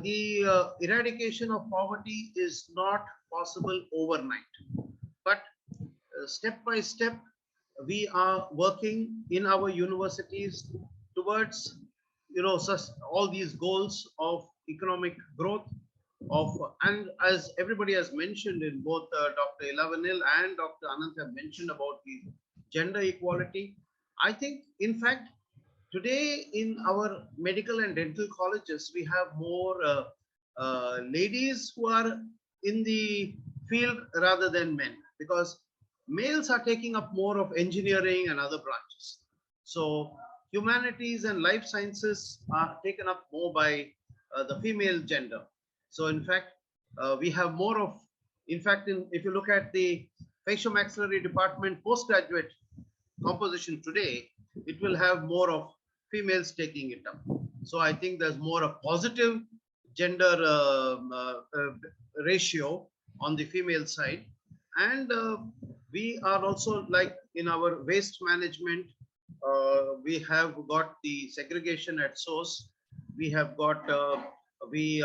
the eradication of poverty is not possible overnight, but step by step we are working in our universities towards all these goals of economic growth, and as everybody has mentioned, in both Dr. Ilavanil and Dr. Anant have mentioned about the gender equality. I think, in fact, today in our medical and dental colleges, we have more ladies who are in the field rather than men, because males are taking up more of engineering and other branches. So humanities and life sciences are taken up more by the female gender. So in fact, we have more of, in fact, if you look at the facial-maxillary department postgraduate composition today, it will have more of females taking it up. So I think there's more a positive gender ratio on the female side. And we are also, like in our waste management, we have got the segregation at source. We have got, we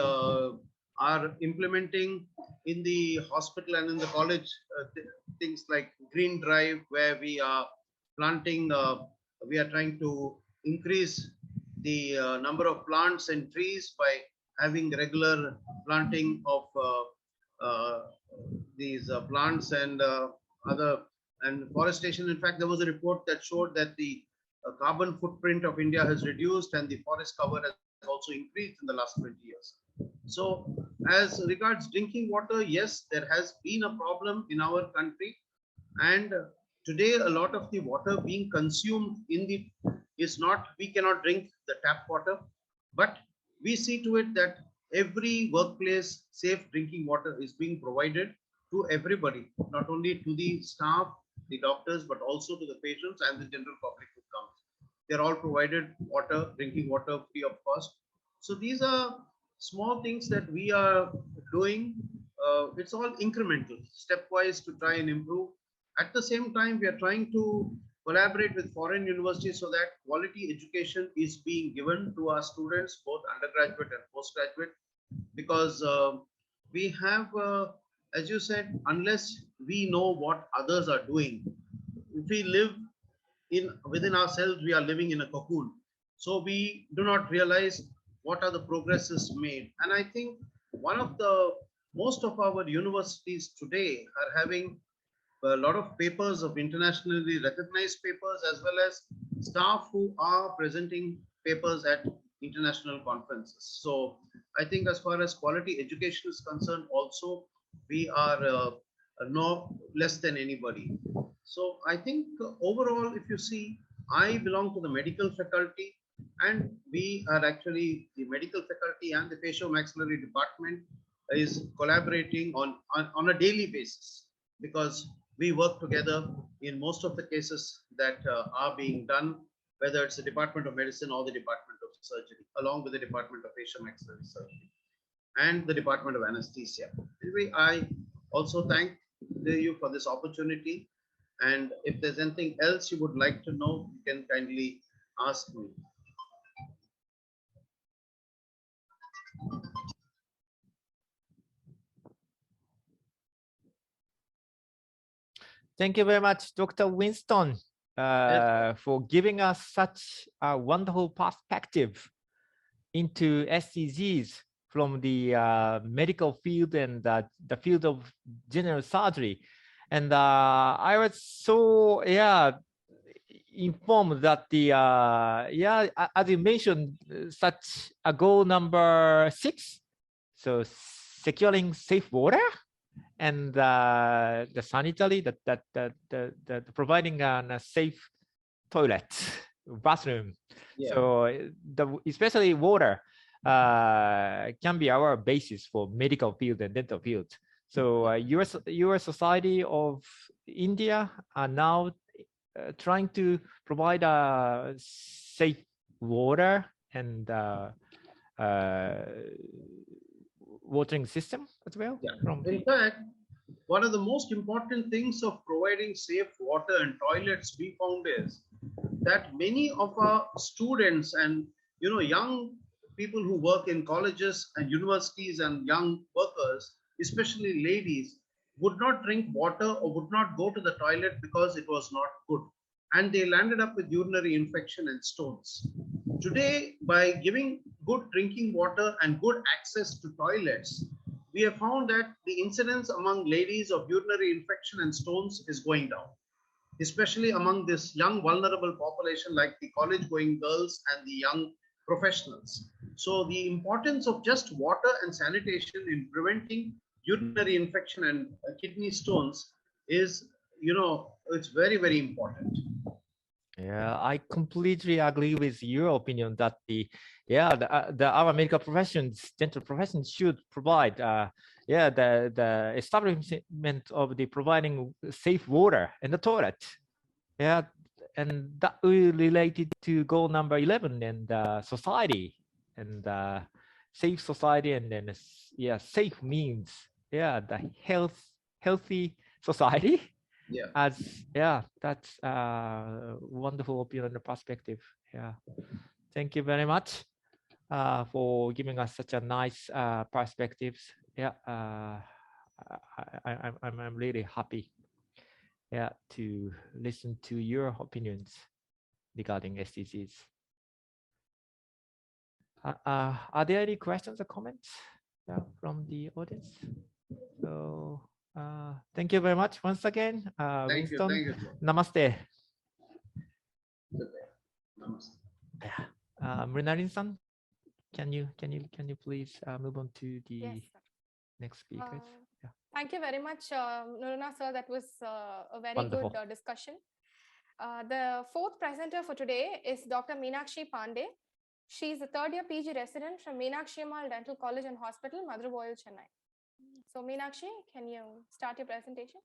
are implementing in the hospital and in the college things like green drive, where we are planting, we are trying to increase the number of plants and trees by having regular planting of these plants and other, and forestation. In fact, there was a report that showed that the carbon footprint of India has reduced, and the forest cover has also increased in the last 20 years. So as regards drinking water, yes, there has been a problem in our country, and today a lot of the water being consumed in the is not, we cannot drink the tap water, but we see to it that every workplace safe drinking water is being provided to everybody, not only to the staff, the doctors, but also to the patients and the general public who comes. They're all provided water, drinking water, free of cost. So these are small things that we are doing. It's all incremental, stepwise, to try and improve. At the same time, we are trying to collaborate with foreign universities so that quality education is being given to our students, both undergraduate and postgraduate, because we have, as you said, unless we know what others are doing, if we live within ourselves, we are living in a cocoon. So we do not realize what are the progresses made. And I think most of our universities today are having a lot of papers of internationally recognized papers, as well as staff who are presenting papers at international conferences. So I think as far as quality education is concerned, also we are no less than anybody. So I think overall, if you see, I belong to the medical faculty, and we are actually, the medical faculty and the facial-maxillary department is collaborating on a daily basis, because we work together in most of the cases that are being done whether it's the Department of Medicine or the Department of Surgery, along with the Department of Facial Maxillary Surgery and the Department of Anesthesia. Anyway, I also thank you for this opportunity. And if there's anything else you would like to know, you can kindly ask me. Thank you very much, Dr. Winston, for giving us such a wonderful perspective into SDGs from the medical field and the field of general surgery. And I was so, informed that the, as you mentioned, such a goal number 6, so securing safe water and the sanitary, that providing a safe toilet, bathroom. Yeah. So especially water can be our basis for medical field and dental field. So your Society of India are now trying to provide a safe water and watering system as well. Yeah. In fact, one of the most important things of providing safe water and toilets we found is that many of our students and young people who work in colleges and universities and young workers, especially ladies, would not drink water or would not go to the toilet because it was not good, and they landed up with urinary infection and stones. Today, by giving good drinking water and good access to toilets, we have found that the incidence among ladies of urinary infection and stones is going down, especially among this young vulnerable population like the college going girls and the young professionals. So the importance of just water and sanitation in preventing urinary infection and kidney stones is, it's very, very important. Yeah, I completely agree with your opinion that our medical professions, dental professions should provide the establishment of the providing safe water in the toilet. Yeah, and that will related to goal number 11 and society and safe society, and then safe means the healthy society. Yeah. That's a wonderful opinion and perspective. Yeah, thank you very much for giving us such a nice perspectives. Yeah, I'm really happy. Yeah, to listen to your opinions regarding SDGs. Are there any questions or comments from the audience? So thank you very much once again. Thank Winston, you. Namaste. Namaste. Mrinarin-san, can you please move on to the next speakers? Thank you very much, Nuruna sir. That was a very Wonderful. good discussion. The fourth presenter for today is Dr. Meenakshi Pandey. She is a third-year PG resident from Meenakshi Ammal Dental College and Hospital, Madurai, Chennai. So Meenakshi, can you start your presentation?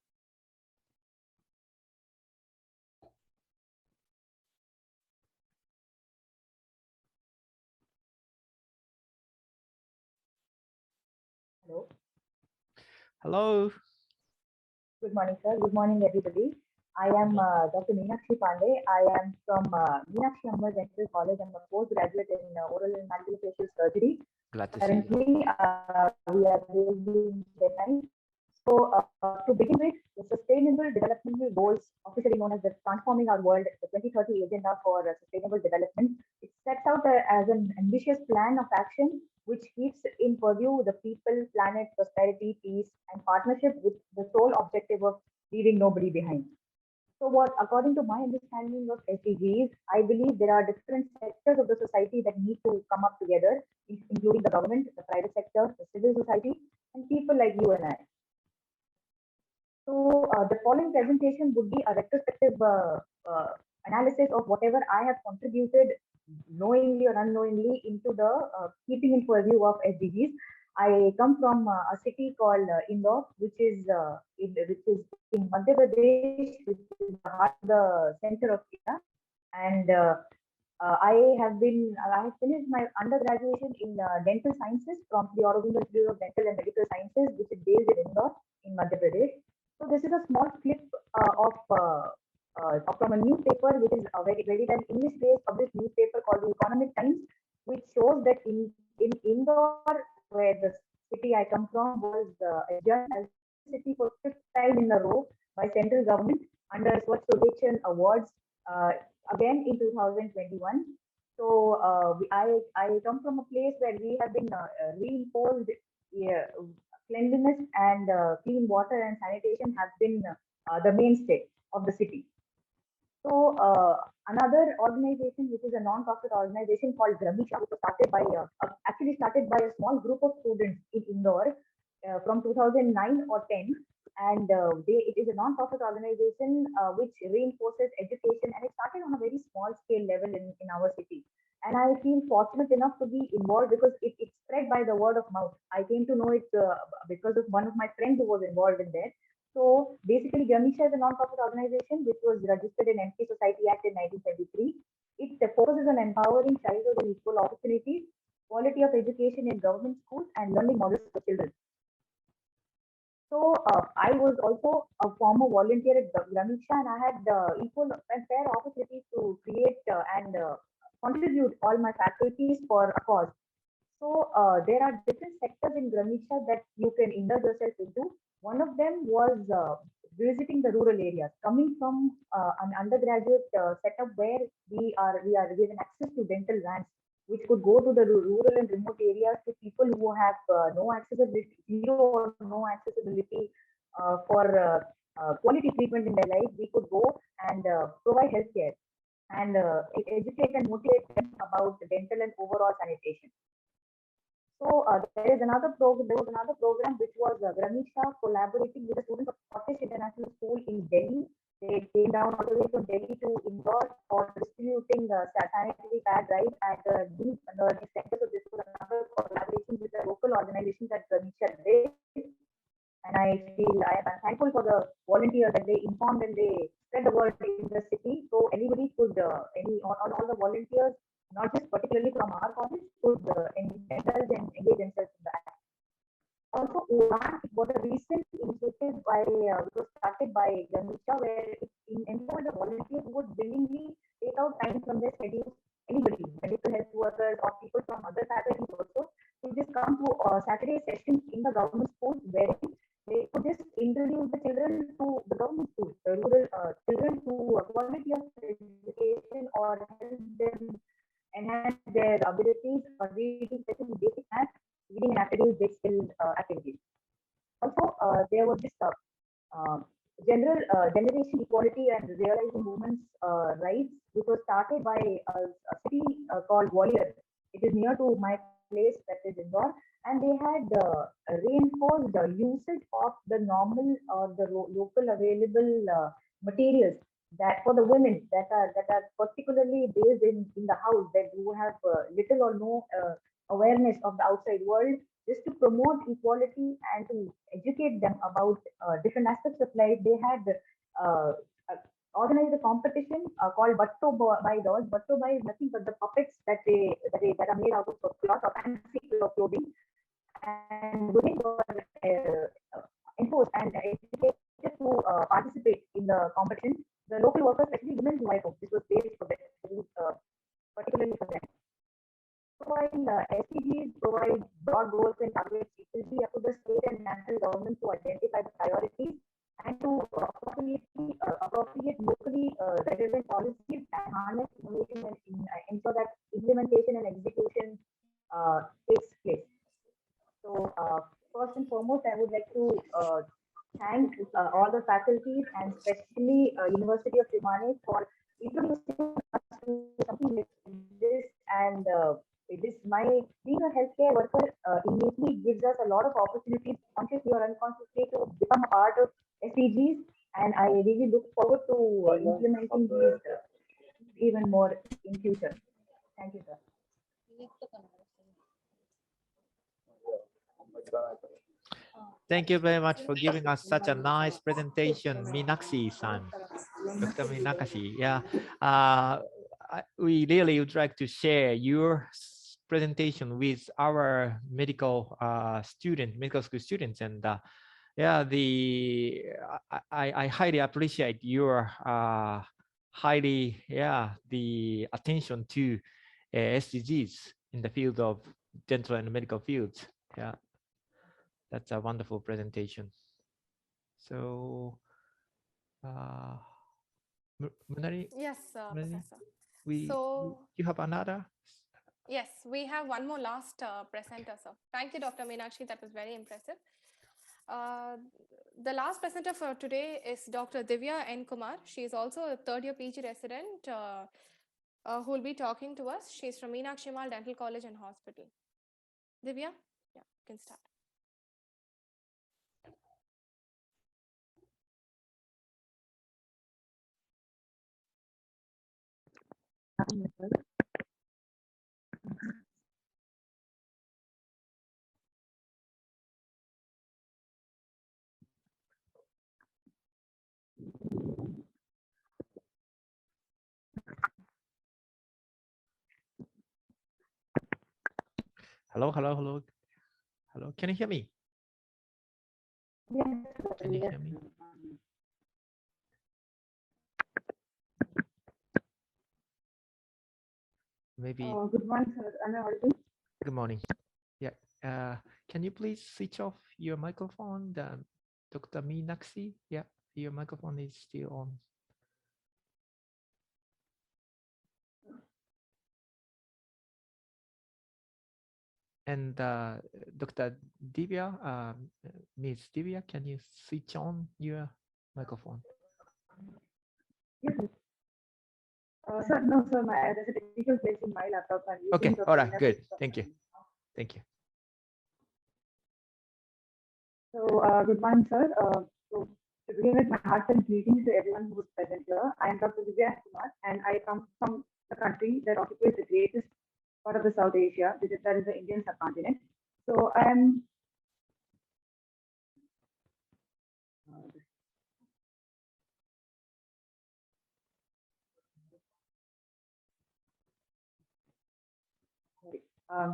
Hello. Hello. Good morning, sir. Good morning, everybody. I am Dr. Meenakshi Pandey. I am from Meenakshi Ammal Dental College. I'm a postgraduate in oral and maxillofacial surgery. Glad to see Currently, you. we are based in Chennai. So, to begin with, the Sustainable Development Goals, officially known as the Transforming Our World, the 2030 Agenda for Sustainable Development, it sets out as an ambitious plan of action which keeps in purview the people, planet, prosperity, peace, and partnership with the sole objective of leaving nobody behind. So according to my understanding of SDGs, I believe there are different sectors of the society that need to come up together, including the government, the private sector, the civil society, and people like you and I. So the following presentation would be a retrospective analysis of whatever I have contributed, knowingly or unknowingly, into the keeping in purview of SDGs. I come from a city called Indore, which is in Madhya Pradesh, which is the center of India. And I have finished my undergraduation in dental sciences from the Aurobindo Institute of Dental and Medical Sciences, which is based in Indore in Madhya Pradesh. So this is a small clip from a newspaper, which is a very an English-based published newspaper called the Economic Times, which shows that in Indore, where the city I come from was adjudged as city for 5th time in a row by central government under Swachh Survekshan Awards, again in 2021. So I come from a place where we have been reinforced cleanliness and clean water and sanitation have been the mainstay of the city. So another organization, which is a non-profit organization called Gramisha, which was started by actually started by a small group of students in Indore from 2009 or 10, and it is a non-profit organization which reinforces education, and it started on a very small scale level in our city. And I feel fortunate enough to be involved because it spread by the word of mouth. I came to know it because of one of my friends who was involved in there. So basically, Gramisha is a non-profit organization which was registered in MP Society Act in 1973. It focuses on empowering childhood and equal opportunities, quality of education in government schools, and learning models for children. So I was also a former volunteer at Gramisha, and I had equal and fair opportunities to create and contribute all my faculties for a cause. So there are different sectors in Gramisha that you can indulge yourself into. One of them was visiting the rural areas, coming from an undergraduate setup where we are given access to dental vans, which could go to the rural and remote areas to people who have no accessibility, zero or no accessibility for quality treatment in their life. We could go and provide healthcare and educate and motivate them about dental and overall sanitation. So there was another program which was Gramisha collaborating with the students of Scottish International School in Delhi. They came down all the way from Delhi to Indore for distributing sanitary pad drives at these centers. So this was another collaboration with the local organizations that Gramisha did. And I am thankful for the volunteers that they informed and they spread the word in the city. So anybody could, all the volunteers, not just particularly from our college, could indulge and engage themselves in that. Also, URAN was a recent initiative which was started by Gramisha, where it empowered the volunteers who would willingly take out time from their schedules, anybody, medical health workers or people from other faculties also, to just come to Saturday sessions in the government schools, where they could just introduce the children to the government schools, the rural children to quality of education or help them enhance their abilities or reading, especially basic math, reading and academic skill activities. Also, there was this general generation equality and realizing women's rights, which was started by a city called Warrior. It is near to my place, that is Indore, and they had reinforced the usage of the normal or the local available materials that for the women that are particularly based in the house, that who have little or no awareness of the outside world, just to promote equality and to educate them about different aspects of life. They had organized a competition called Batto by Dolls. Batto by is nothing but the puppets that are made out of cloth or fancy clothing, and women were enforced and educated to participate in the competition. The local workers, especially women who I hope this was based for them, particularly for them. So while SDGs provide broad goals and targets, it will be up to the state and national government to identify the priorities and to appropriate locally relevant policies and harness innovation and ensure that implementation and execution takes place. So first and foremost, I would like to thank all the faculties and especially University of Shimane for introducing us to something like this. And being a healthcare worker innately gives us a lot of opportunities, consciously or unconsciously, to become a part of SDGs. And I really look forward to implementing these even more in future. Thank you, sir. Thank you very much for giving us such a nice presentation, Minakshi-san, Dr. Minakshi. Yeah, we really would like to share your presentation with our medical medical school students, and yeah, I highly appreciate your highly the attention to SDGs in the field of dental and medical fields. Yeah, that's a wonderful presentation. So, Munari, Yes, Munari, Professor. you have another? Yes, we have one more last presenter, sir. Thank you, Dr. Meenakshi. That was very impressive. The last presenter for today is Dr. Divya N. Kumar. She is also a third-year PG resident who will be talking to us. She is from Meenakshi Ammal Dental College and Hospital. Divya, yeah, you can start. Hello. Can you hear me? Yes, Can you hear me? Maybe. Good morning, sir. Am I audible? Good morning. Yeah. Can you please switch off your microphone, Dr. Meenakshi? Yeah, your microphone is still on. And Dr. Divya, Ms. Divya, can you switch on your microphone? Yes, sir. Sir, no, sir. There's a technical glitch in my laptop. I'm using Okay. Dr. All right. Meenakshi Good. laptop. Thank you. Thank you. So, good morning, sir. So, to begin with, my heartfelt greetings to everyone who is present here. I am Dr. Divya Kumar, and I come from a country that occupies the greatest part of the South Asia, that is the Indian subcontinent. So, I am.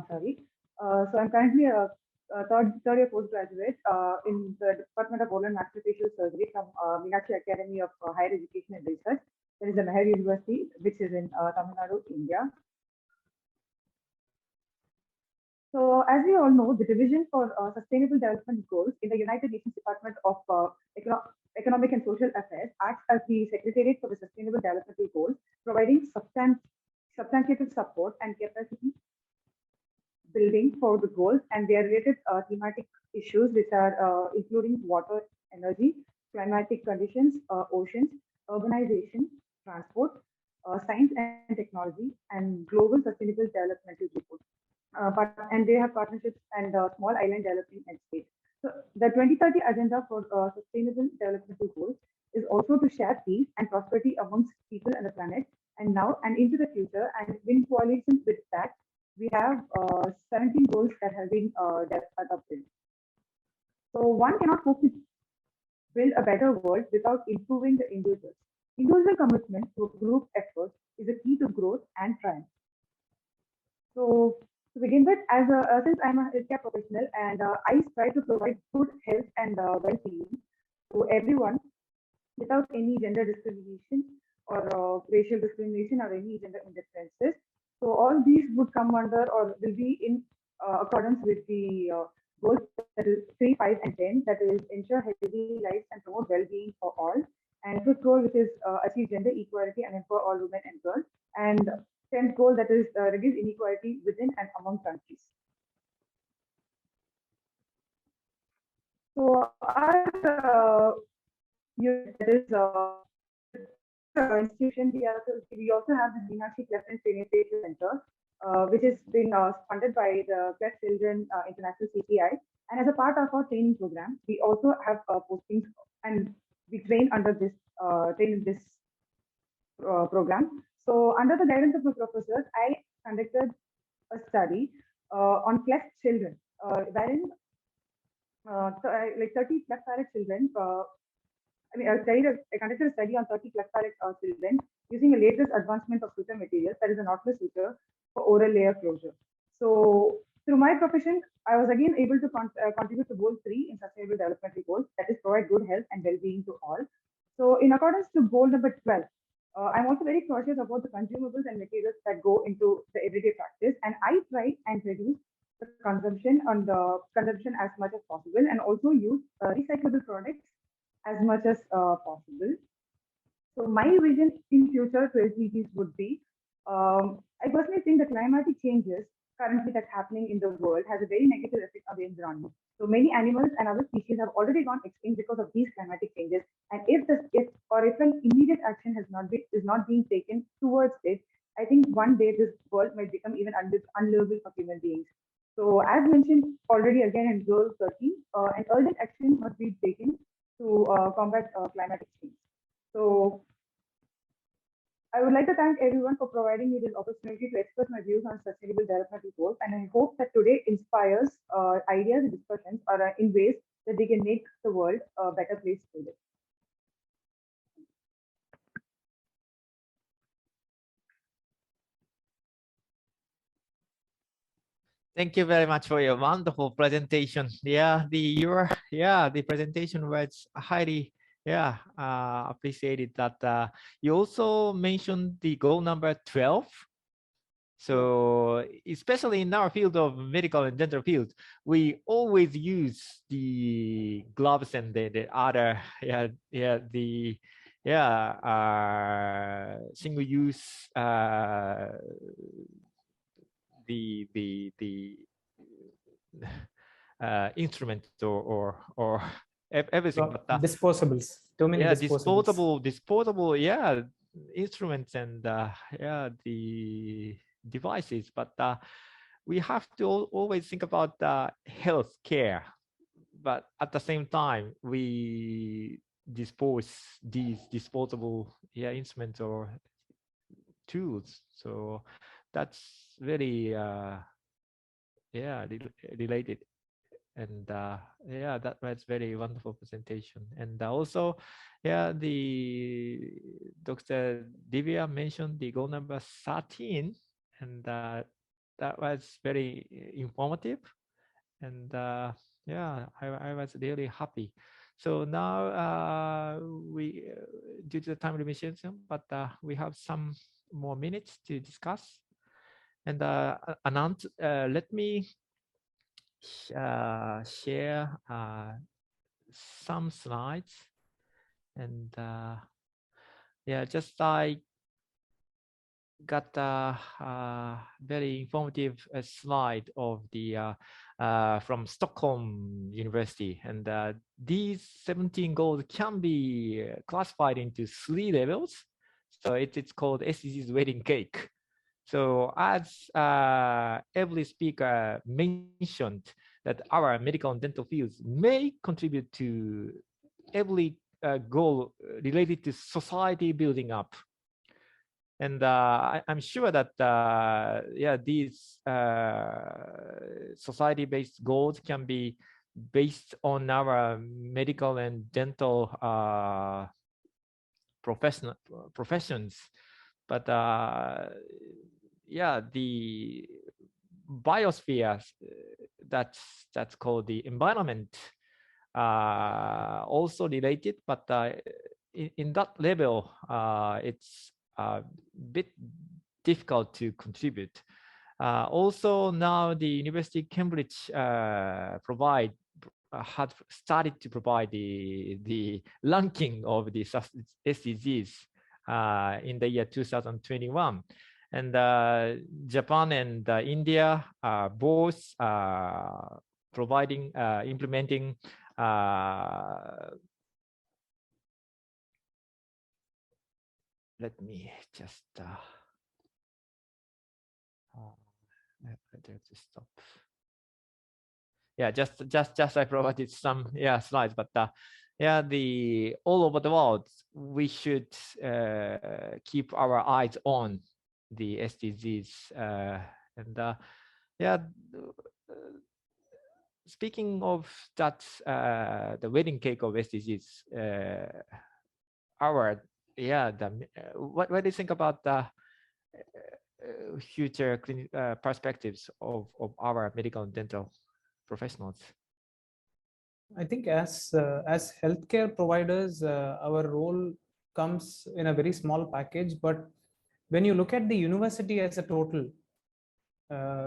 Sorry. So I'm currently a third year postgraduate in the Department of Oral and Maxillofacial Surgery from Meenakshi Academy of Higher Education and Research. There is a Meher University, which is in Tamil Nadu, India. So as we all know, the Division for Sustainable Development Goals in the United Nations Department of Economic and Social Affairs acts as the Secretariat for the Sustainable Development Goals, providing substantiated support and capacity building for the goals and their related thematic issues, which are including water, energy, climatic conditions, oceans, urbanization, transport, science and technology, and global sustainable developmental reports. And they have partnerships and small island developing and states. So the 2030 agenda for sustainable developmental goals is also to share peace and prosperity amongst people and the planet, and now and into the future. And in coalition with that, we have 17 goals that have been adopted. So one cannot hope to build a better world without improving the individuals. Individual commitment to group effort is a key to growth and triumph. So to begin with, since I'm a healthcare professional and I try to provide good health and well-being to everyone without any gender discrimination or racial discrimination or any gender indifferences. So all these would come under or will be in accordance with the goals, that is 3, 5, and 10, that is ensure healthy lives and promote well-being for all. And fifth goal, which is achieve gender equality and empower all women and girls. And 10th goal, that is reduce inequality within and among countries. So our that is institution, we also have the Meenakshi Cleft and Craniofacial Center, which has been funded by the Cleft Children International CTI. And as a part of our training program, we also have postings, and we train under this program. So under the guidance of the professors, I conducted a study on cleft children, wherein like 30 cleft palate children. I conducted a study on 30 cleft palate children using a latest advancement of suture materials, that is a knotless suture for oral layer closure. So through my profession, I was again able to contribute to goal 3 in Sustainable Development Goals, that is provide good health and well-being to all. So in accordance to goal number 12, I'm also very cautious about the consumables and materials that go into the everyday practice, and I try and reduce the consumption as much as possible, and also use recyclable products as much as possible. So my vision in future to SDGs would be, I personally think the climatic changes currently that's happening in the world has a very negative effect on the environment. So many animals and other species have already gone extinct because of these climatic changes. And if an immediate action is not being taken towards it, I think one day this world might become even unlivable for human beings. So as mentioned already again in Goal 13, an urgent action must be taken to combat climatic change. So I would like to thank everyone for providing me this opportunity to express my views on sustainable development goals, and I hope that today inspires ideas and discussions in ways that they can make the world a better place to live. Thank you very much for your wonderful presentation. The presentation was highly appreciated. That you also mentioned the goal number 12. So especially in our field of medical and dental field, we always use the gloves and the other single use the instrument or everything, but disposables, too many disposables. disposable instruments and the devices, but we have to always think about health care, but at the same time we dispose these disposable instruments or tools. So that's very related, and that was very wonderful presentation. And also the Dr. Divya mentioned the goal number 13, and that was very informative, and I was really happy. So now we due to the time limitation, but we have some more minutes to discuss. And Anant, let me share some slides, and just I got a very informative slide of the from Stockholm University, and these 17 goals can be classified into 3 levels. So it's called SDGs wedding cake. So as every speaker mentioned, that our medical and dental fields may contribute to every goal related to society building up. And I'm sure that these society-based goals can be based on our medical and dental professions, but the biosphere, that's called the environment, also related, but in that level it's a bit difficult to contribute. Also now the University of Cambridge had started to provide the ranking of the SDGs in the year 2021. And Japan and India are both implementing let me just stop. Just I provided some slides, but all over the world we should keep our eyes on the SDGs, and speaking of that, the wedding cake of SDGs, our yeah, what do you think about the future perspectives of our medical and dental professionals? I think as healthcare providers, our role comes in a very small package. But when you look at the university as a total,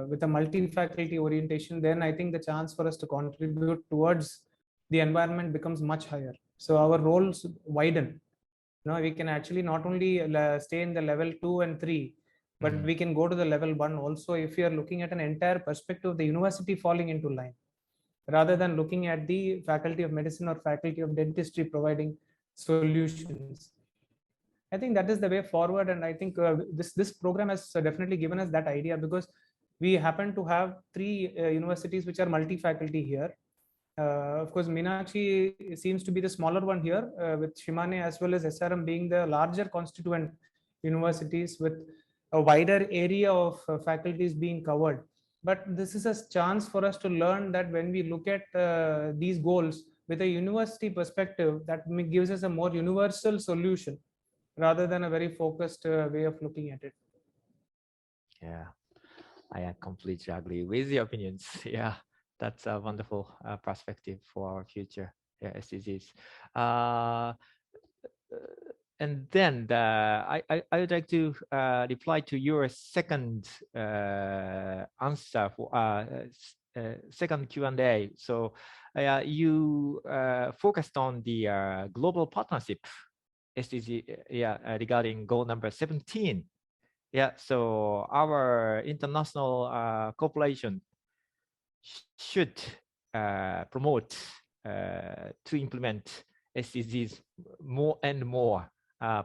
with a multi-faculty orientation, then I think the chance for us to contribute towards the environment becomes much higher. So our roles widen. We can actually not only stay in the level 2 and 3, but we can go to the level 1 also if we are looking at an entire perspective of the university falling into line, rather than looking at the faculty of medicine or faculty of dentistry providing solutions. I think that is the way forward, and I think this program has definitely given us that idea, because we happen to have 3 universities which are multi-faculty here. Of course, Meenakshi seems to be the smaller one here, with Shimane as well as SRM being the larger constituent universities with a wider area of faculties being covered. But this is a chance for us to learn that when we look at these goals with a university perspective, that gives us a more universal solution rather than a very focused way of looking at it. Yeah, I completely agree with the opinions. Yeah, that's a wonderful perspective for our future SDGs. And then I would like to reply to your second answer for second Q&A. So you focused on the global partnership SDG, regarding goal number 17. Yeah, so our international cooperation should promote to implement SDGs more and more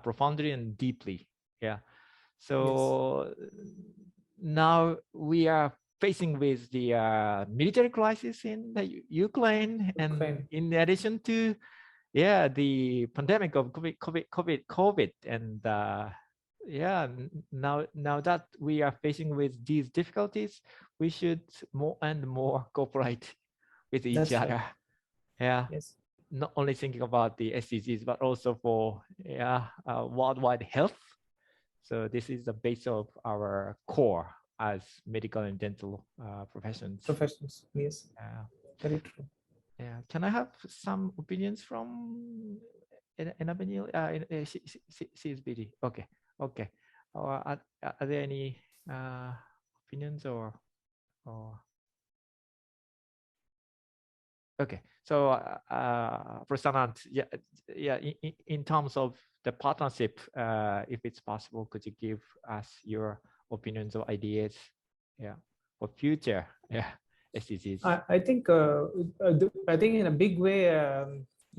profoundly and deeply. Yeah. So now we are facing with the military crisis in the Ukraine, and in addition to the pandemic of COVID, and now that we are facing with these difficulties, we should more and more cooperate with each other. Yeah. Yes. Not only thinking about the SDGs, but also for worldwide health. So this is the base of our core as medical and dental professions. Yes. Very true. Yeah. Can I have some opinions from Enabel? CSBD. Okay. Okay. Are there any opinions or? Okay, so Prasanant, in terms of the partnership, if it's possible, could you give us your opinions or ideas, for future, SDGs? I think in a big way,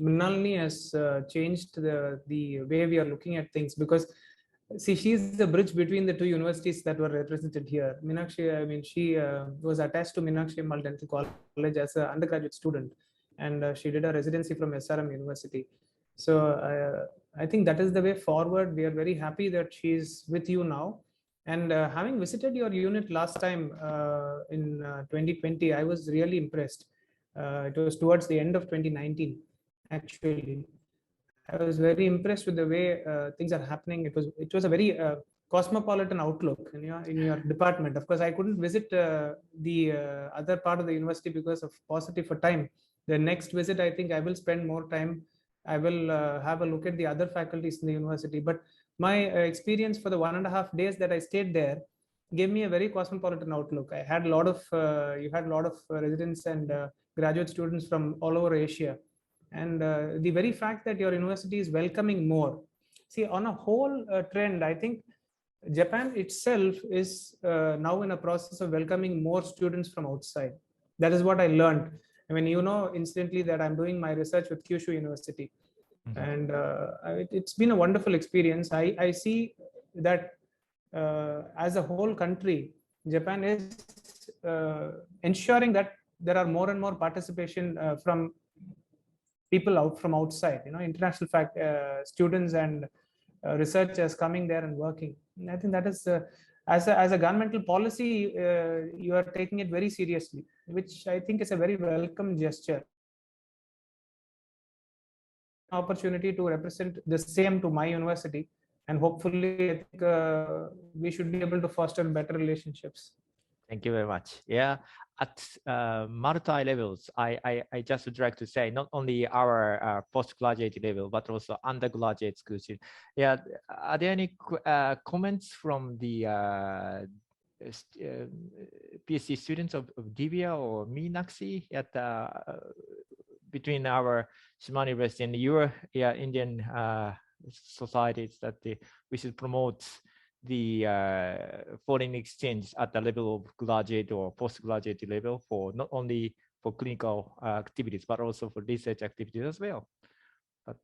Mrinalini has changed the way we are looking at things, because see, she's the bridge between the 2 universities that were represented here. Meenakshi, I mean, she was attached to Meenakshi Ammal Dental College as an undergraduate student, and she did a residency from SRM University. So I think that is the way forward. We are very happy that she's with you now. And having visited your unit last time in 2020, I was really impressed. It was towards the end of 2019, actually. I was very impressed with the way things are happening. It was a very cosmopolitan outlook in your department. Of course, I couldn't visit the other part of the university because of paucity for time. The next visit, I think I will spend more time. I will have a look at the other faculties in the university. But my experience for the 1.5 days that I stayed there gave me a very cosmopolitan outlook. I had a lot of you had a lot of residents and graduate students from all over Asia. And the very fact that your university is welcoming more. See, on a whole trend, I think Japan itself is now in a process of welcoming more students from outside. That is what I learned. I mean, instantly that I'm doing my research with Kyushu University. And it's been a wonderful experience. I see that as a whole country, Japan is ensuring that there are more and more participation from people out from outside, international students and researchers coming there and working. And I think that is, as a governmental policy, you are taking it very seriously, which I think is a very welcome gesture. opportunity to represent the same to my university, and hopefully, I think we should be able to foster better relationships. Thank you very much. Yeah, at multi levels, I just would like to say not only our postgraduate level, but also undergraduate school students. Yeah, are there any comments from the PhD students of Divya or Meenakshi at between our Shimane University and your Indian societies that we should promote the foreign exchange at the level of graduate or postgraduate level for not only for clinical activities, but also for research activities as well. But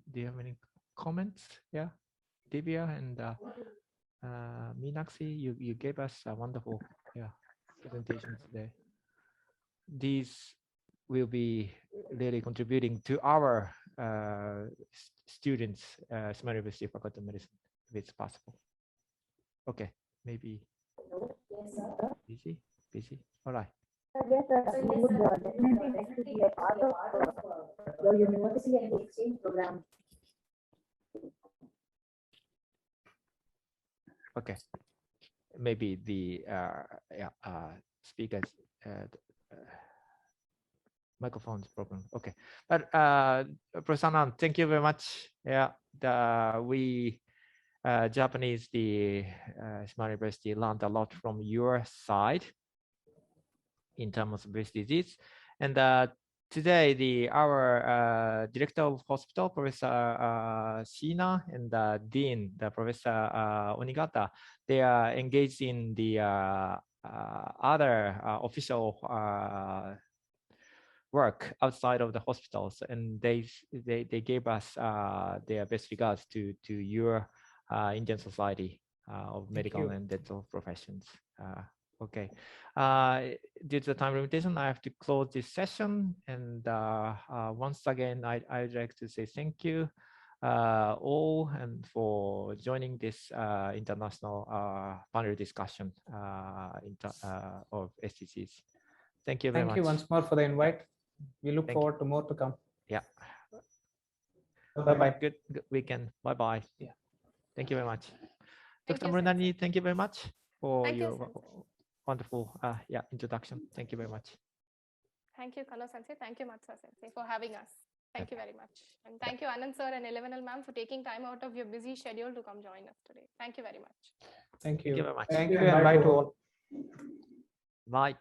do you have any comments? Yeah, Divya and Meenakshi, you gave us a wonderful presentation today. These will be really contributing to our students, Shimane University Faculty of Medicine, if it's possible. Okay, maybe busy. All right. Yes, sir. We would definitely like to be a part of your university and the exchange program. Okay, maybe the speakers microphone's problem. Okay, but Professor Anand, thank you very much. Yeah, we Japanese, the Shimane University learned a lot from your side in terms of SDGs. And today, our director of hospital, Professor Shina, and dean, the Professor Onigata, they are engaged in the other official work outside of the hospitals, and they gave us their best regards to your Indian Society of Medical and Dental Professions. Okay, due to the time limitation, I have to close this session. And once again, I'd like to say thank you all and for joining this international panel discussion of SDGs. Thank you very much. Thank you once more for the invite. We look forward to more to come. Yeah. Bye-bye. Good weekend. Bye-bye. Yeah. Thank you very much. Thank Dr. you, Murnani, thank you very much for Thank you, your Sensei. wonderful introduction. Thank you very much. Thank you, Kano Sensei. Thank you, Matsuda Sensei, for having us. Thank you very much. And thank you, Anand sir and 11L ma'am, for taking time out of your busy schedule to come join us today. Thank you very much. Thank you. Thank you very much. Thank you and bye to all. Bye.